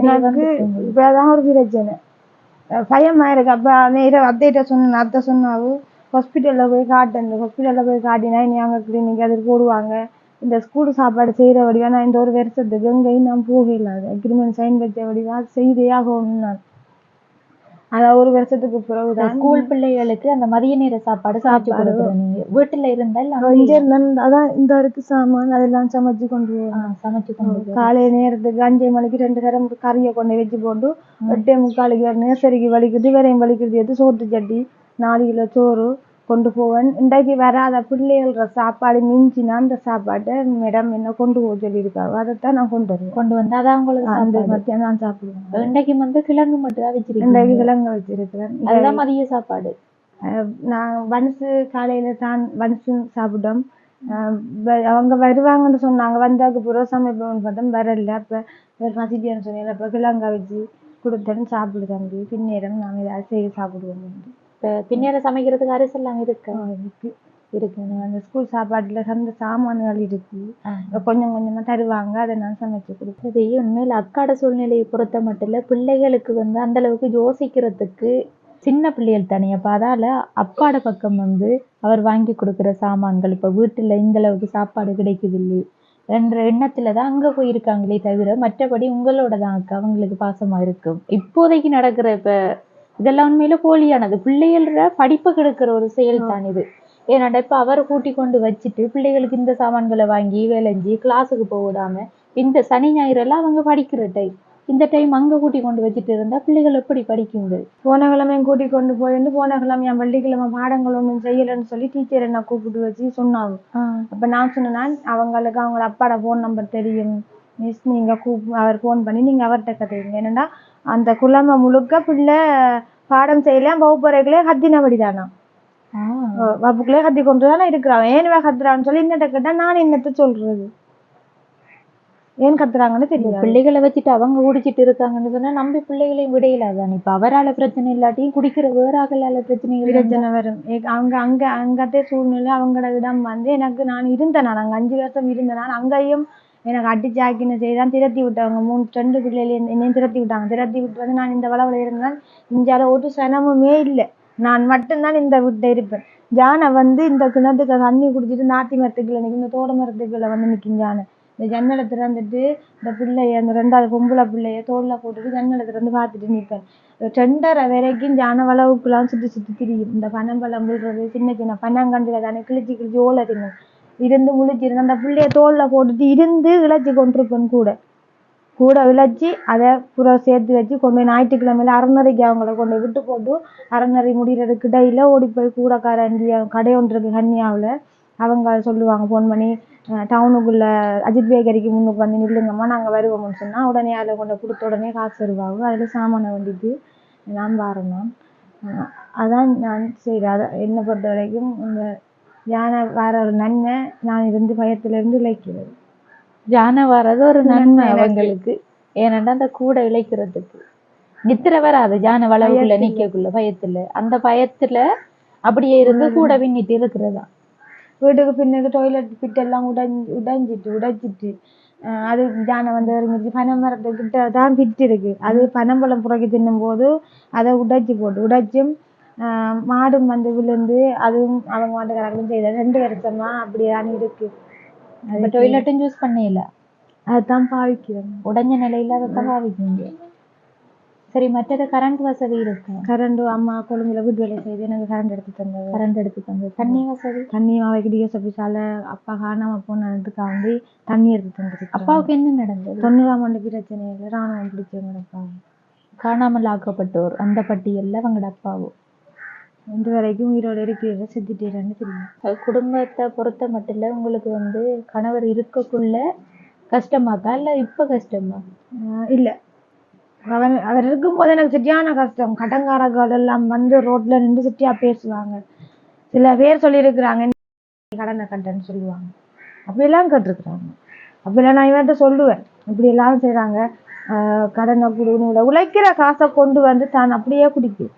எனக்கு இப்பதான் ஒரு பிரச்சனை, பயமா இருக்கு. அப்ப நேரம் அத்தை சொன்னாவும் ஹாஸ்பிட்டல்ல போய் காட்டினா இனி அங்க கிளினிக் அது போடுவாங்க. இந்த ஸ்கூல் சாப்பாடு செய்யற வடிவா நான் இந்த ஒரு வருஷத்துக்கு எங்கேயும் நான் போக இல்லாது அக்ரிமெண்ட் சைன் வச்ச வடிவா செய்தே ஆகணும். நான் அதான் ஒரு வருஷத்துக்கு பிறகுதான் ஸ்கூல் பிள்ளைகளுக்கு அந்த மதிய நேர சாப்பாடு சாப்பிட்டு வீட்டுல இருந்தால் அதான் இந்த இருக்கு சாமான் அதெல்லாம் சமைச்சு கொண்டு காலை நேரத்துக்கு 5 மணிக்கு 2 நேரம் கறியை கொண்டு வச்சு போட்டு 8:45 நேசரிக்கு வலிக்குது, வரையும் வலிக்குது, சோத்து சட்டி 4 கிலோ சோறு கொண்டு போவேன். இன்றைக்கு வராத பிள்ளைகள சாப்பாடு மிஞ்சினா அந்த சாப்பாட்டை மேடம் என்ன கொண்டு போக சொல்லியிருக்காங்க, அதைத்தான் நான் கொண்டு வந்து அதான் உங்களுக்கு அந்த மத்தியம் நான் சாப்பிடுவேன். இன்றைக்கு கிழங்கு மட்டும் தான் வச்சிருக்கேன். இன்றைக்கு கிழங்கு வச்சிருக்கிறேன். அதுதான் மதிய சாப்பாடு. நான் வனசு காலையில தான் வனசு சாப்பிட்டோம். அவங்க வருவாங்கன்னு சொன்னாங்க. வந்தாக்கு பிறகு சமைப்போம்னு பார்த்தா வரல. அப்போ பசிட்டியான்னு சொன்னீங்க. அப்போ கிழங்கா வச்சு கொடுத்தேன்னு சாப்பிடு தம்பி, பின்னேரம் நாங்கள் ஏதாவது செய்து சாப்பிடுவோம். இப்போ பின்னேரம் சமைக்கிறதுக்கு அரிசெல்லாம் இருக்கு இருக்கு அந்த ஸ்கூல் சாப்பாட்டுல அந்த சாமான்கள் இருக்கு, கொஞ்சம் கொஞ்சமா தருவாங்க, அதை நான் சமைச்சு கொடுத்தது. உண்மையில அக்காட சூழ்நிலையை பொறுத்த மட்டும் இல்ல, பிள்ளைகளுக்கு வந்து அந்த அளவுக்கு யோசிக்கிறதுக்கு சின்ன பிள்ளைகள் தானே. அப்ப அதால அப்பாட பக்கம் வந்து அவர் வாங்கி கொடுக்குற சாமான்கள் இப்ப வீட்டுல இந்த அளவுக்கு சாப்பாடு கிடைக்குது இல்லையே என்ற எண்ணத்துலதான் அங்க போயிருக்காங்களே தவிர மற்றபடி உங்களோட தான் அக்கா அவங்களுக்கு பாசமா இருக்கும். இப்போதைக்கு நடக்கிற இப்ப இதெல்லாம் உண்மையில போலியானது. பிள்ளைகள படிப்பு கெடுக்கிற ஒரு செயல் தான் இது. ஏன்னாடா இப்ப அவரை கூட்டி கொண்டு வச்சுட்டு பிள்ளைகளுக்கு இந்த சாமான்களை வாங்கி விளைஞ்சி கிளாஸுக்கு போக விடாம இந்த சனி ஞாயிறு எல்லாம் அவங்க படிக்கிற டைம், இந்த டைம் அங்க கூட்டி கொண்டு வச்சுட்டு இருந்தா பிள்ளைகள் எப்படி படிக்குங்க? போன கிழமையும் கூட்டி கொண்டு போயிருந்து போன கிழமை என் வெள்ளிக்கிழமை பாடங்கள் ஒன்றும் செய்யலைன்னு சொல்லி டீச்சர் என்ன கூப்பிட்டு வச்சு சொன்னாங்க. அப்ப நான் சொன்னேன் அவங்களுக்கு அவங்களோட அப்பாட போன் நம்பர் தெரியும் மிஸ், நீங்க அவர் போன் பண்ணி நீங்க அவர்கிட்ட கத்துறீங்க. என்னன்னா அந்த கிழமை முழுக்க பிள்ளை பாடம் செய்யலாம், வகுப்பறைகளே கத்தினபடி தானா, வகுப்புகளே கத்தி கொண்டு தானே இருக்கிறான். ஏன்வா கத்துறான்னு சொல்லி என்னட்ட கேட்டா நான் என்னத்த சொல்றது, ஏன் கத்துறாங்கன்னு தெரியும். பிள்ளைகளை வச்சுட்டு அவங்க குடிச்சிட்டு இருக்காங்கன்னு சொன்னா நம்பி பிள்ளைகளையும் விடையிலாதான். இப்ப அவரால பிரச்சனை இல்லாட்டியும் குடிக்கிற வேற ஆகலால பிரச்சனை வரும். அவங்க அங்கத்தே சூழ்நிலை அவங்களோட இடம் வந்து எனக்கு நான் இருந்தேன், நான் அங்க 5 வருஷம் இருந்தேன். நான் அங்கேயும் எனக்கு அடிச்சாக்கின்னு செய்தான் திரட்டி விட்டவங்க 2 பிள்ளைகள் என்னையும் திரட்டி விட்டாங்க. திரட்டி விட்டு வந்து நான் இந்த வளவுல இருந்தேன். இஞ்சால ஒரு சனமுமே இல்லை, நான் மட்டும்தான் இந்த வீட்டை இருப்பேன். ஜானை வந்து இந்த கிணத்துக்கு தண்ணி குடிச்சிட்டு நாட்டி மரத்துக்குள்ள நிற்கும், இந்த தோட மரத்துக்குள்ள வந்து நிற்கும் ஜானை. இந்த ஜன்னலை திறந்துட்டு இந்த பிள்ளைய அந்த 2வது பொம்பளை பிள்ளைய தோல்ல போட்டுட்டு ஜன்னலை திறந்து பார்த்துட்டு நிற்பேன். 2:30 வரைக்கும் ஜான வளவுக்குலாம் சுற்றி சுற்றி திரியும். இந்த பனம்பழம் விழுறது, சின்ன சின்ன பனங்கண்டுல தானே கிழிச்சு கிழிச்சு ஓலை தின்னும். இருந்து முழிச்சிருந்து அந்த பிள்ளைய தோல்ல போட்டுட்டு இருந்து இழைச்சி கொண்டிருப்பேன். கூட விளைச்சி அதை புற சேர்த்து வச்சு கொண்டு போய் ஞாயிற்றுக்கிழமையில அறநறைக்கு அவங்கள கொண்டு போய் விட்டு போட்டு அறநறை முடிகிறதுக்கு இடையில ஓடி போய் கூடக்காரண்டி கடை ஒன்று இருக்கு கன்னியாவில், அவங்க சொல்லுவாங்க ஃபோன் பண்ணி டவுனுக்குள்ள அஜித் பேக்கரிக்கு முன்னுக்கு வந்து நில்லுங்கம்மா நாங்கள் வருவோம்னு சொன்னால் உடனே அதில் கொண்டு கொடுத்த உடனே காசு வருவாங்க. அதில் சாமானை வண்டிட்டு நான் பாருந்தான். அதான் நான் சரி, அதை என்னை பொறுத்த வரைக்கும் இந்த யானை வர ஒரு நன்மை நான் இருந்து பயத்திலிருந்து இழைக்கிறது. யானை வர்றது ஒரு நன்மை அவங்களுக்கு. ஏன்னா அந்த கூட இழைக்கிறதுக்கு நித்திர வராது ஜான வளவுக்குள்ள நிக்கக்குள்ள பயத்துல, அந்த பயத்துல அப்படியே இருந்து கூட பின்னிட்டு இருக்கிறதா. வீட்டுக்கு பின்னுக்கு டாய்லெட் பிட்டெல்லாம் உடைச்சிட்டு அது ஜானை வந்து இறங்கிடுச்சு. பனை மரத்துக்கிட்ட தான் பிட்டு இருக்கு, அது பனம்பழம் புறக்கி தின்னும் போது அதை உடைச்சும் மாடும் வந்து விழுந்து அதுவும் அவங்க மாட்டுக்காரங்களும் செய்த 2 வருஷமா அப்படியானு இருக்கு. டாய்லெட்டும் யூஸ் பண்ணல, அதுதான் பாவிக்கிறேன். உடஞ்ச நிலையில அதைத்தான் பாவிக்குங்க. சரி, மற்றது கரண்ட் வசதி இருக்கு? கரண்ட் அம்மா கொழும்புல வீட்டு வேலை செய்து எனக்கு கரண்ட் எடுத்து தந்தது. தண்ணி வசதி? தண்ணி அவைக்கு டிஎஸ் ஆஃபீஸால அப்பா காணாம போனதுக்காண்டி தண்ணி எடுத்து தந்தது. அப்பாவுக்கு என்ன நடந்தது? 90ஆம் ஆண்டு பிரச்சனையில ராணுவம் பிடிச்சவங்க அப்பா காணாமல் ஆக்கப்பட்டோர் அந்த பட்டியல்ல அவங்களோட அப்பாவும் இன்று வரைக்கும் உயிரோட இருக்கிற செத்துட்டேன்னு தெரியும். குடும்பத்தை பொறுத்த மட்டும் இல்ல, உங்களுக்கு வந்து கணவர் இருக்கக்குள்ள கஷ்டமாக்கா இல்ல இப்ப கஷ்டமா? இல்ல, அவர் இருக்கும்போது எனக்கு சரியான கஷ்டம். கடங்காரர்கள் எல்லாம் வந்து ரோட்ல நின்று சிட்டியா பேசுவாங்க. சில பேர் சொல்லியிருக்கிறாங்க கடனை கட்டன்னு சொல்லுவாங்க, அப்படியெல்லாம் கேட்டிருக்கிறாங்க. அப்படிலாம் நான் இவன்ட்ட சொல்லுவேன், இப்படி எல்லாம் செய்யறாங்க, கடனை கொடுக்கணும், உழைக்கிற காசை கொண்டு வந்து தான் அப்படியே குடிக்கு.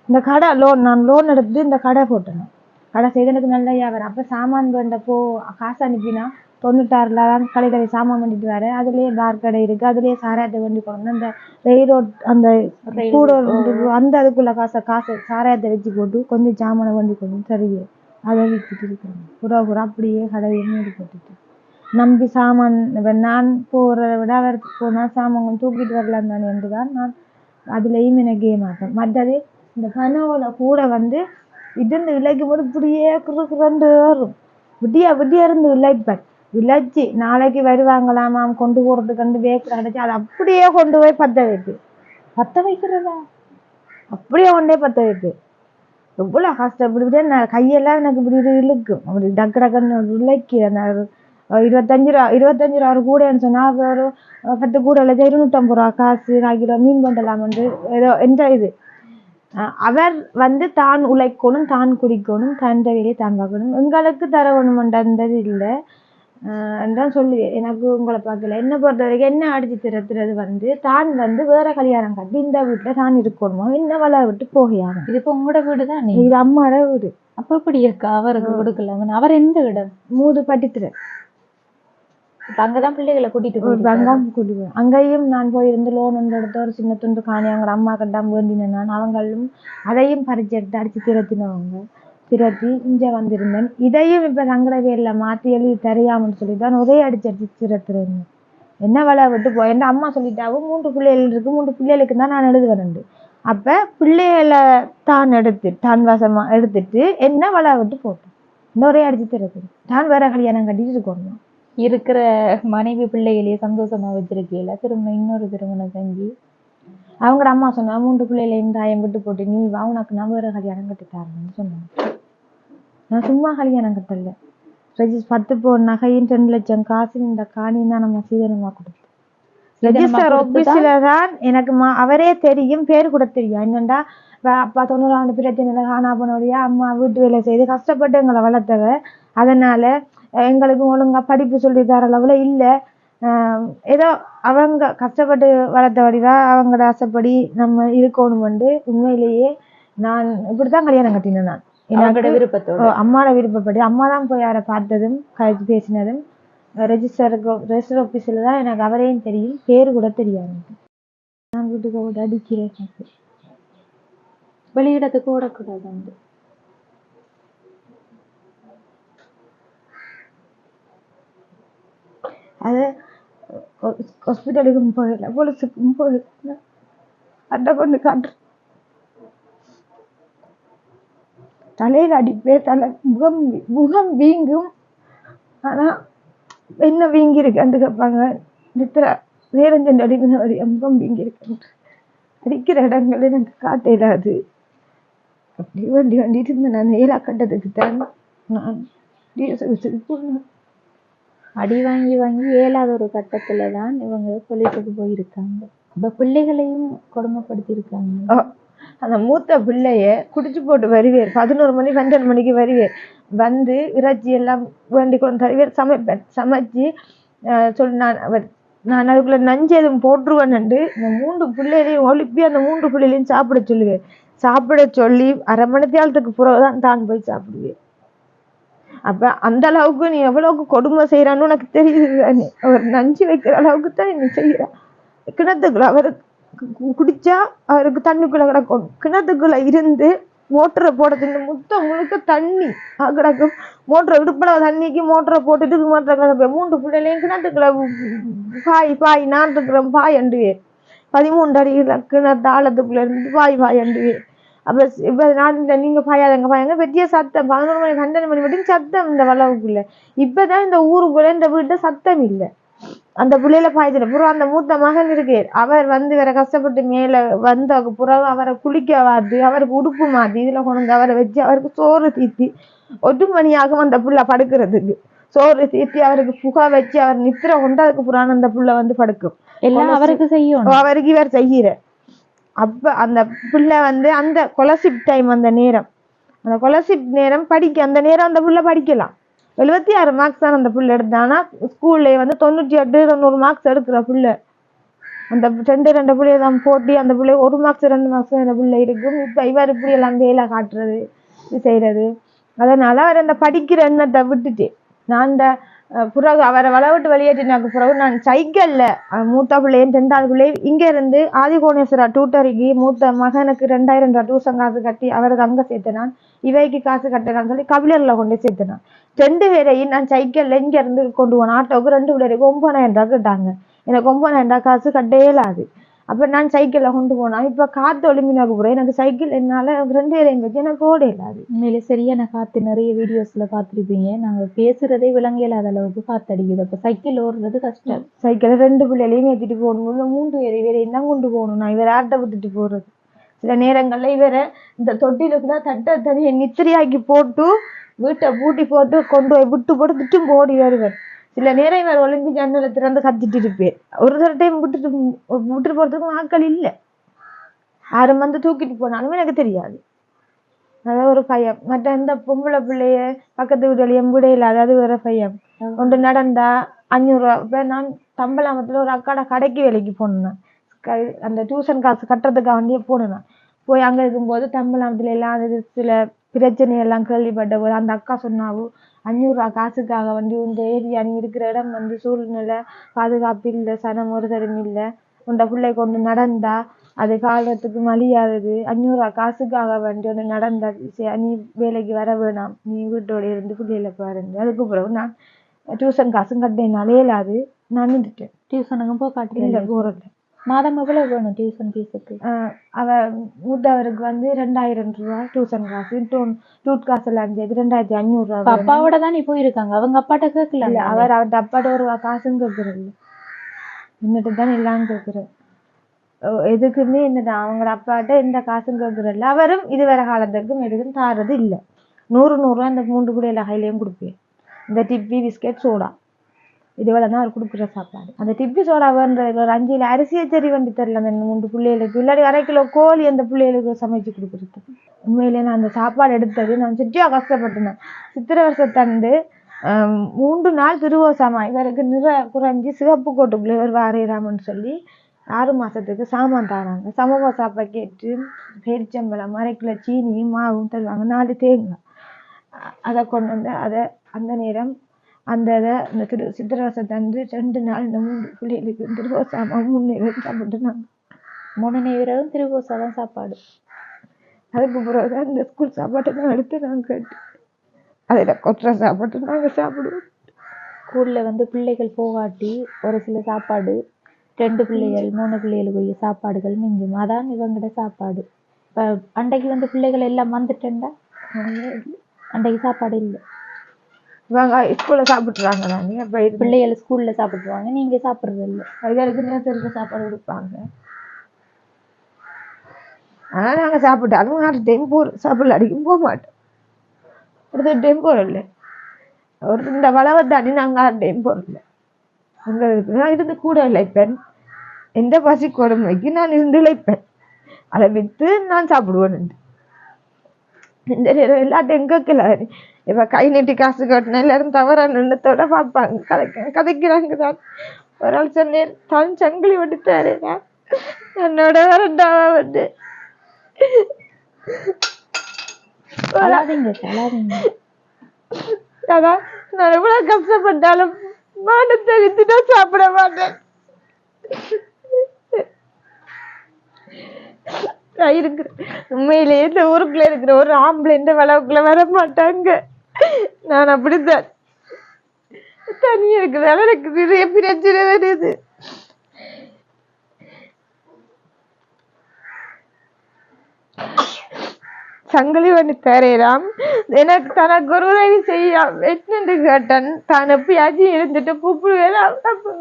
இந்த கடை நான் லோன் எடுத்து இந்த கடை போட்டேன். கடை செய்து எனக்கு நல்ல வியாபாரம். அப்போ சாமான் வேண்டப்போ காசு அனுப்பினா 96ல தான் கடையில் போய் சாமான் பண்ணிட்டு வர. அதுலேயே பார் கடை இருக்குது, அதுலேயே சாராயத்தை வண்டி கொண்டு அந்த ரோட் அந்த கூட அந்த அதுக்குள்ள காசு சாராயத்தை வச்சு போட்டு கொஞ்சம் சாமானை வண்டி கொண்டு சரியே அதை விற்றுட்டு இருக்கிறேன். புறா அப்படியே கடையை மூடி போட்டுட்டு நம்பி சாமான் நான் போகிறத விட அவர் போனால் சாமான் கொஞ்சம் தூக்கிட்டு வரலாம் தானே என்று தான் நான் அதுலேயும் எனக்கு ஏமாட்டேன். மற்றது இந்த கனவுல கூட வந்து இருந்து விளைக்கும் போது இப்படியே குறுக்குறண்டு வரும். விடியா இருந்து விளைச்சி நாளைக்கு வருவாங்களாமாம் கொண்டு போறதுக்கு வந்து வேக்கிற கிடைச்சி அதை அப்படியே கொண்டு போய் பத்த வைக்கிறதா, அப்படியே கொண்டே பத்த வைப்பு. எவ்வளவு கஷ்டப்பட்டு நான் கையெல்லாம் எனக்கு இப்படி இழுக்கும். அப்படி டக்குன்னு விளைக்கி அந்த 25 ரூபா ஒரு கூடைன்னு சொன்னா ஒரு 10 கூடை 250 ரூபா காசு 4 கிலோ மீன் கொண்டலாம் வந்து ஏதோ என்ற இது அவர் வந்து தான் உழைக்கணும், தான் குடிக்கணும், தன் வேலையை தான் பார்க்கணும். எங்களுக்கு தர வேணுமென்றது இல்லை தான் சொல்லுவேன். எனக்கு உங்களை பார்க்கல என்னை பொறுத்த வரைக்கும் என்ன அடிச்சு திறத்துறது வந்து தான் வந்து வேற கல்யாணம் கட்டி இந்த வீட்டுல தான் இருக்கணுமோ என்ன வள விட்டு போகையாங்க. இது இப்போ உங்களோட வீடு தான், இது அம்மாவோட வீடு. அப்ப எப்படி இருக்கா அவருக்கு கொடுக்கலாம? அவர் எந்த இடம்? மூது பட்டித்துறை. அங்கதான் பிள்ளைகளை கூட்டிட்டு போய் அங்கேயும் நான் போயிருந்து லோன் ஒன்று எடுத்து ஒரு சின்ன துண்டு காணி அவங்க அம்மா கண்டாம வேண்டினேன். நான் அவங்களும் அதையும் பறிச்சு எடுத்து அடிச்சு திரத்தினவங்க திரட்டி இங்க வந்திருந்தேன். இதையும் இப்ப சங்கட பேர்ல மாத்தி எழுதி தெரியாமன்னு சொல்லிதான் ஒரே அடிச்சு திரத்துறேன். என்ன வேலை விட்டு போய் என் அம்மா சொல்லிட்டாவும் 3 பிள்ளைகள் இருக்கு, 3 பிள்ளைகளுக்கு தான் நான் எழுதுவேன். அப்ப பிள்ளைகளை தான் வசமா எடுத்துட்டு என்ன வேலை விட்டு போட்டேன். இந்த ஒரே அடிச்சு திரத்துறேன். நான் வேற கல்யாணம் கட்டிட்டு இருக்கணும். இருக்கிற மனைவி பிள்ளைகளையே சந்தோஷமா வச்சிருக்கீங்களா? திரும்ப இன்னொரு திருமணம் செஞ்சு அவங்க அம்மா சொன்னா 3 பிள்ளைகளையும் தாயம் விட்டு போட்டு நீ வா உனக்கு நான் வேற கல்யாணம் கட்டித்தாருன்னு சொன்னாங்க. நான் சும்மா கல்யாணம் கட்டல. 10 பவுன் நகையும் 2 லட்சம் காசு இந்த காணியும் தான் நம்ம சீதனமா கொடுத்தோம். ரெஜிஸ்டர் ஆபீஸ்ல தான் எனக்கு அவரே தெரியும், பேர் கூட தெரியும். என்னண்டா அப்பா 90 ஆண்டு பிரச்சனையில காணா போனோடையா அம்மா வீட்டு வேலை செய்து கஷ்டப்பட்டு எங்களை வளர்த்தவ. அதனால எங்களுக்கு ஒழுங்கா படிப்பு சொல்லி தர அளவுல இல்லை. ஏதோ அவங்க கஷ்டப்பட்டு வளர்த்த வடிவா அவங்களோட ஆசைப்படி நம்ம இருக்கணும்னு உண்மையிலேயே நான் இப்படித்தான் கல்யாணம் கட்டினேன். நான் என்னோட விருப்பத்தோட அம்மாவோட விருப்பப்படி அம்மா தான் போய் அவரை பார்த்ததும் கழிச்சு பேசினதும் ரெஜிஸ்டர் ஆபீஸ்ல தான் எனக்கு அவரையும் தெரியும், பேரு கூட தெரியாது. நான் வீட்டுக்கு கூட அடிக்கிறேன். வெளியிடத்துக்கு ஓடக்கூடாது. அது ஹாஸ்பிட்டலுக்கும் போகல, போலீஸுக்கும் போகல, அட்டை கொண்டு காட்டுற தலையில அடிப்பே, தலை முகம் வீங்கும். ஆனா என்ன வீங்கி இருக்குன்னு கேட்பாங்க. நித்திர வேரஞ்சன் அடிக்கிற வரி முகம் வீங்கி இருக்கு. அடிக்கிற இடங்கள் எனக்கு காட்டையிலாது. அப்படி வேண்டிட்டு இருந்தேன். நான் ஏலா கட்டத்துக்கு தான் நான் போனேன். அடி வாங்கி வாங்கி 7வது ஒரு கட்டத்துல தான் இவங்க போலீஸுக்கு போயிருக்காங்க. இப்ப பிள்ளைகளையும் கொடுமைப்படுத்தி இருக்காங்க. அந்த மூத்த பிள்ளைய குடிச்சு போட்டு வருவேன். 11 மணி 12 மணிக்கு வருவேன். வந்து இறைச்சி எல்லாம் வேண்டி கொண்டு தருவேன், சமைப்பேன். சமைச்சு நான் அதுக்குள்ள நஞ்சு எதுவும் போட்டுருவேன். இந்த 3 பிள்ளைகளையும் ஒழுப்பி அந்த 3 பிள்ளைகளையும் சாப்பிட சொல்லுவேன். சாப்பிட சொல்லி 1/2 மணி நேரத்துக்கு பிறகுதான் தான் போய் சாப்பிடுவேன். அப்ப அந்த அளவுக்கு நீ எவ்வளவுக்கு கொடுமை செய்யறான்னு உனக்கு தெரியுது. அவர் நஞ்சு வைக்கிற அளவுக்கு தான் நீ செய்யறான். கிணத்துக்குள்ள அவருக்கு குடிச்சா அவருக்கு தண்ணிக்குள்ள கிடக்கும். கிணத்துக்குள்ள இருந்து மோட்டரை போடுறது முழுக்க தண்ணி கிடக்கும். மோட்டரை இடுப்பளவு தண்ணிக்கு மோட்டரை போட்டுட்டு மோட்டரை கிடப்பேன். 3 பிள்ளைகளையும் கிணத்துக்குள்ள பாய் நான் இருக்கிறேன் பாய் அண்டுவேன். 13 அடி கிணத்து ஆழத்துக்குள்ள இருந்து பாய் அண்டுவேன். அப்ப இப்ப நாட்டுல நீங்க பாயாதங்க பாயாங்க பெரிய சத்தம். 11 மணி 12 மணி மட்டும் சத்தம் இந்த வளவுக்குள்ள. இப்பதான் இந்த ஊருக்குள்ள இந்த வீட்டுல சத்தம் இல்லை. அந்த பிள்ளையில பாய்ச்சல புறம் அந்த மூத்த மகன் இருக்கு. அவர் வந்து வேற கஷ்டப்பட்டு மேல வந்த புறம் அவரை குளிக்க வாத்து அவருக்கு உடுப்பு மாத்தி இதுல கொண்டு அவரை வச்சு அவருக்கு சோறு தீத்தி 1 மணியாகும் அந்த புள்ள படுக்கிறதுக்கு. சோறு தீத்தி அவருக்கு புகை வச்சு அவர் நித்திர கொண்டு அதுக்கு புறான அந்த புள்ள வந்து படுக்கும். எல்லாம் அவருக்கு செய்யும். அவருக்கு இவர் செய்யற. அப்ப அந்த பிள்ளை வந்து அந்த கொலசிப் டைம், அந்த நேரம், அந்த கொலசிப் நேரம் படிக்க அந்த நேரம் அந்த புள்ள படிக்கலாம். 76 மார்க்ஸ் தான் அந்த புள்ள எடுத்தானா. ஸ்கூல்ல வந்து 98 90 மார்க்ஸ் எடுக்கிற புள்ள. அந்த 2 பிள்ளைய தான் போட்டி அந்த பிள்ளை 1 மார்க்ஸ் 2 மார்க்ஸ் அந்த பிள்ளை இருக்கும். இப்ப இவர் இப்படி எல்லாம் வேலை காட்டுறது இது செய்யறது. அதனால அவர் அந்த படிக்கிற எண்ணத்தை விட்டுட்டு நான் இந்த பிறகு அவரை விட்டு வெளியேற்றினாக்கு பிறகு நான் சைக்கிள்ல மூத்த பிள்ளையும் 2வது பிள்ளையும் இங்க இருந்து ஆதிகோணேஸ்வரா டூட்டரிக்கு மூத்த மகனுக்கு 2000 ரூபாய் டியூஷன் காசு கட்டி அவருக்கு அங்க சேர்த்தனான். இவைக்கு காசு கட்டினான்னு சொல்லி கபிலர்ல கொண்டு சேர்த்தனான். 2 பேரையும் நான் சைக்கிள்ல இங்க இருந்து கொண்டு போனேன். ஆட்டோவுக்கு 2 பிள்ளைக்கு 9,000 ரூபாய் கேட்டாங்க. எனக்கு 9,000 ரூபாய் காசு கட்டே இயலாது. அப்ப நான் சைக்கிள்ல கொண்டு போனா. இப்ப காத்து ஒளிமினாக்கு போறேன். எனக்கு சைக்கிள் என்னால 2 பேரையும் வச்சு எனக்கு ஓட இல்லாது. உண்மையிலே சரியான காத்து. நிறைய வீடியோஸ்ல பாத்துருப்பீங்க. நாங்க பேசுறதே விளங்க இல்லாத அளவுக்கு காத்து அடிக்குது. அப்ப சைக்கிள் ஓடுறது கஷ்டம். சைக்கிள் 2 பிள்ளைகளையும் ஏத்திட்டு போகணும். 3 பேரையும் தான் கொண்டு போகணும். நான் இவரை ஆட்டை விட்டுட்டு போறது. சில நேரங்கள்ல இவரை இந்த தொட்டிலுக்குதான் தட்டை தனியை நித்திரையாக்கி போட்டு வீட்டை பூட்டி போட்டு கொண்டு போய் விட்டு போட்டு திட்டும் ஓடி வருவேன். சில நேரம் இவர் ஒளிம்பி ஜன்னலை திறந்து கத்திட்டு இருப்பேன். ஒரு சில டைம் விட்டுட்டு போறதுக்கும் ஆட்கள் இல்லை. யாரும் வந்து தூக்கிட்டு போனாலும் எனக்கு தெரியாது. அதான் ஒரு பயம். மற்ற இந்த பொம்பளை பிள்ளைய பக்கத்து வீட்டுல எம்புடைய இல்லாத அது வேற பயம். ஒன்று நடந்தா 500 ரூபா. இப்ப நான் தம்பலாமத்துல ஒரு அக்காட கடைக்கு வேலைக்கு போனேன். அந்த டியூஷன் காசு கட்டுறதுக்காக வேண்டிய போனேன். போய் அங்க இருக்கும்போது தம்பலாமத்துல எல்லாம் அது சில பிரச்சனை எல்லாம் கேள்விப்பட்ட போது அந்த அக்கா சொன்னாவும் 500 ரூபா காசுக்காக வந்து இந்த ஏரியா நீ இருக்கிற இடம் வந்து சூழ்நிலை பாதுகாப்பு இல்லை, சனம் ஒரு தரம் இல்லை, உண்ட பிள்ளை கொண்டு நடந்தா அது காலத்துக்கு மலியாதது, 500 ரூபா காசுக்காக வேண்டி ஒன்று நடந்தா நீ வேலைக்கு வர வேணாம், நீ வீட்டோட இருந்து பிள்ளைகளை பாருங்க. அதுக்கு பிறகு நான் டியூஷன் காசும் கட்டினாலே இல்லாது நான் நின்றுட்டேன். டியூஷனுக்கும் போக காட்டுறீங்க போறது மாதம் எவ்வளவு வேணும் டியூஷன் ஃபீஸுக்கு? அவ மூத்தவருக்கு வந்து 2000 ரூபா டியூஷன் காசு, டூட் காசு எல்லாம் சேர்த்து 2500 ரூபா. அப்பாவோட தான் நீ போயிருக்காங்க, அவங்க அப்பாட்ட கேட்கல? அவர் அவர்கிட்ட அப்பாட்ட ஒரு காசும் கேட்கறது இல்லை, என்னட்டு தான் எல்லாம் கேட்கிறேன். எதுக்குமே என்னடா அவங்களோட அப்பாட்ட எந்த காசும் கேட்கறதில்ல. அவரும் இதுவரை காலத்துக்கும் எதுக்கும் தாரது இல்லை. 100 ரூபா இந்த 3 கூட எல்லா கையிலையும் கொடுப்பேன். இந்த டிப்பி பிஸ்கெட் சோடா இதுவரை தான் அவர் கொடுக்குற சாப்பாடு. அந்த டிப்பி சோடா வேணுறது ஒரு 5 கிலோ அரிசியை சரி வண்டி தரல அந்த 3 பிள்ளைகளுக்கு, இல்லாட்டி 1/2 கிலோ கோழி அந்த பிள்ளைகளுக்கு சமைச்சு கொடுக்குறது. உண்மையிலே நான் அந்த சாப்பாடு எடுத்தது நான் சுற்றியா கஷ்டப்பட்டேன். சித்திரை வருஷத்தண்டு 3 நாள் திருவோசமா இவருக்கு நிற குறைஞ்சி சிவப்பு கோட்டுக்குள்ளே இவர் வாரேராமன்னு சொல்லி 6 மாசத்துக்கு சாமான் தாராங்க. சமோசா பாக்கெட்டு, பேரிச்சம்பழம், 1/2 கிலோ சீனியும் மாவும் தருவாங்க, 4 தேங்காய். அதை கொண்டு வந்து அதை அந்த நேரம் அந்த இதை இந்த சித்திரை வருஷத்தண்டு 2 நாள் இந்த 3 பிள்ளைகளுக்கு திருவோசாமா 3 நேரம் சாப்பிட்டுனாங்க. 3 நேரம் திருவோசா தான் சாப்பாடு. அதுக்கு பிறகுதான் இந்த ஸ்கூல் சாப்பாட்டை நான் எடுத்து நாங்கள் கேட்டு அதில் கொட்டுற சாப்பாட்டு நாங்கள் சாப்பிடுவோம். ஸ்கூலில் வந்து பிள்ளைகள் போகாட்டி ஒரு சில சாப்பாடு 2 பிள்ளைகள் 3 பிள்ளைகளுக்குரிய சாப்பாடுகள் மிஞ்சும். அதான் இவங்கட சாப்பாடு. இப்போ அன்றைக்கு வந்து பிள்ளைகள் எல்லாம் வந்துட்டேன்டா, அன்றைக்கு சாப்பாடு இல்லை. இவங்க ஸ்கூலில் சாப்பிட்றாங்க தானே, அப்போ பிள்ளைகள் ஸ்கூலில் சாப்பிட்ருவாங்க, நீங்கள் சாப்பிட்றது இல்லை. அதுகளுக்கு நேரத்திற்கு சாப்பாடு கொடுப்பாங்க. ஆனால் நாங்கள் சாப்பிட்டாலும் 6 டைம் சாப்பிடல அடிக்கும் போக மாட்டோம். ஒரு டைம் போகிறதில்ல, ஒரு இந்த வளவை தாண்டி நாங்கள் 6 டைம் போகிறதில்ல. எங்களுக்கு நான் இருந்து கூட இழைப்பேன், எந்த பசி கொடுமைக்கு நான் இருந்து இழைப்பேன், அதை விற்று நான் சாப்பிடுவேன். இந்த நேரம் எல்லாத்தையும் கேட்கல. இப்ப கை நீட்டி காசு கட்டினா எல்லாரும் தவறான எண்ணத்தோட பார்ப்பாங்க, கதைக்கிறாங்க தான். ஒரு ஆள் சொன்னேன் தான் சங்கிலி விட்டுட்டாரு, என்னோட வரண்டாவா வந்து அதான் நான் எவ்வளவு கஷ்டப்பட்டாலும் மானத்தை வித்துட்டா சாப்பிட மாட்டேன். இருக்கிற உண்மையிலேயே இந்த ஊருக்குள்ள இருக்கிற ஒரு ஆம்பளை இந்த வளவுக்குள்ள வர மாட்டாங்க. நான் அப்படித்தான் தனியா இருக்கிறதால எனக்கு நிறைய பிரச்சனை வருது. சங்கிலி பண்ணி தரேராம் எனக்கு தனக்கு ஒரு உதவி செய்ய வெட்டு கேட்டன். தான் எப்பயாச்சும் இருந்துட்டு கூப்பிடுவேன்,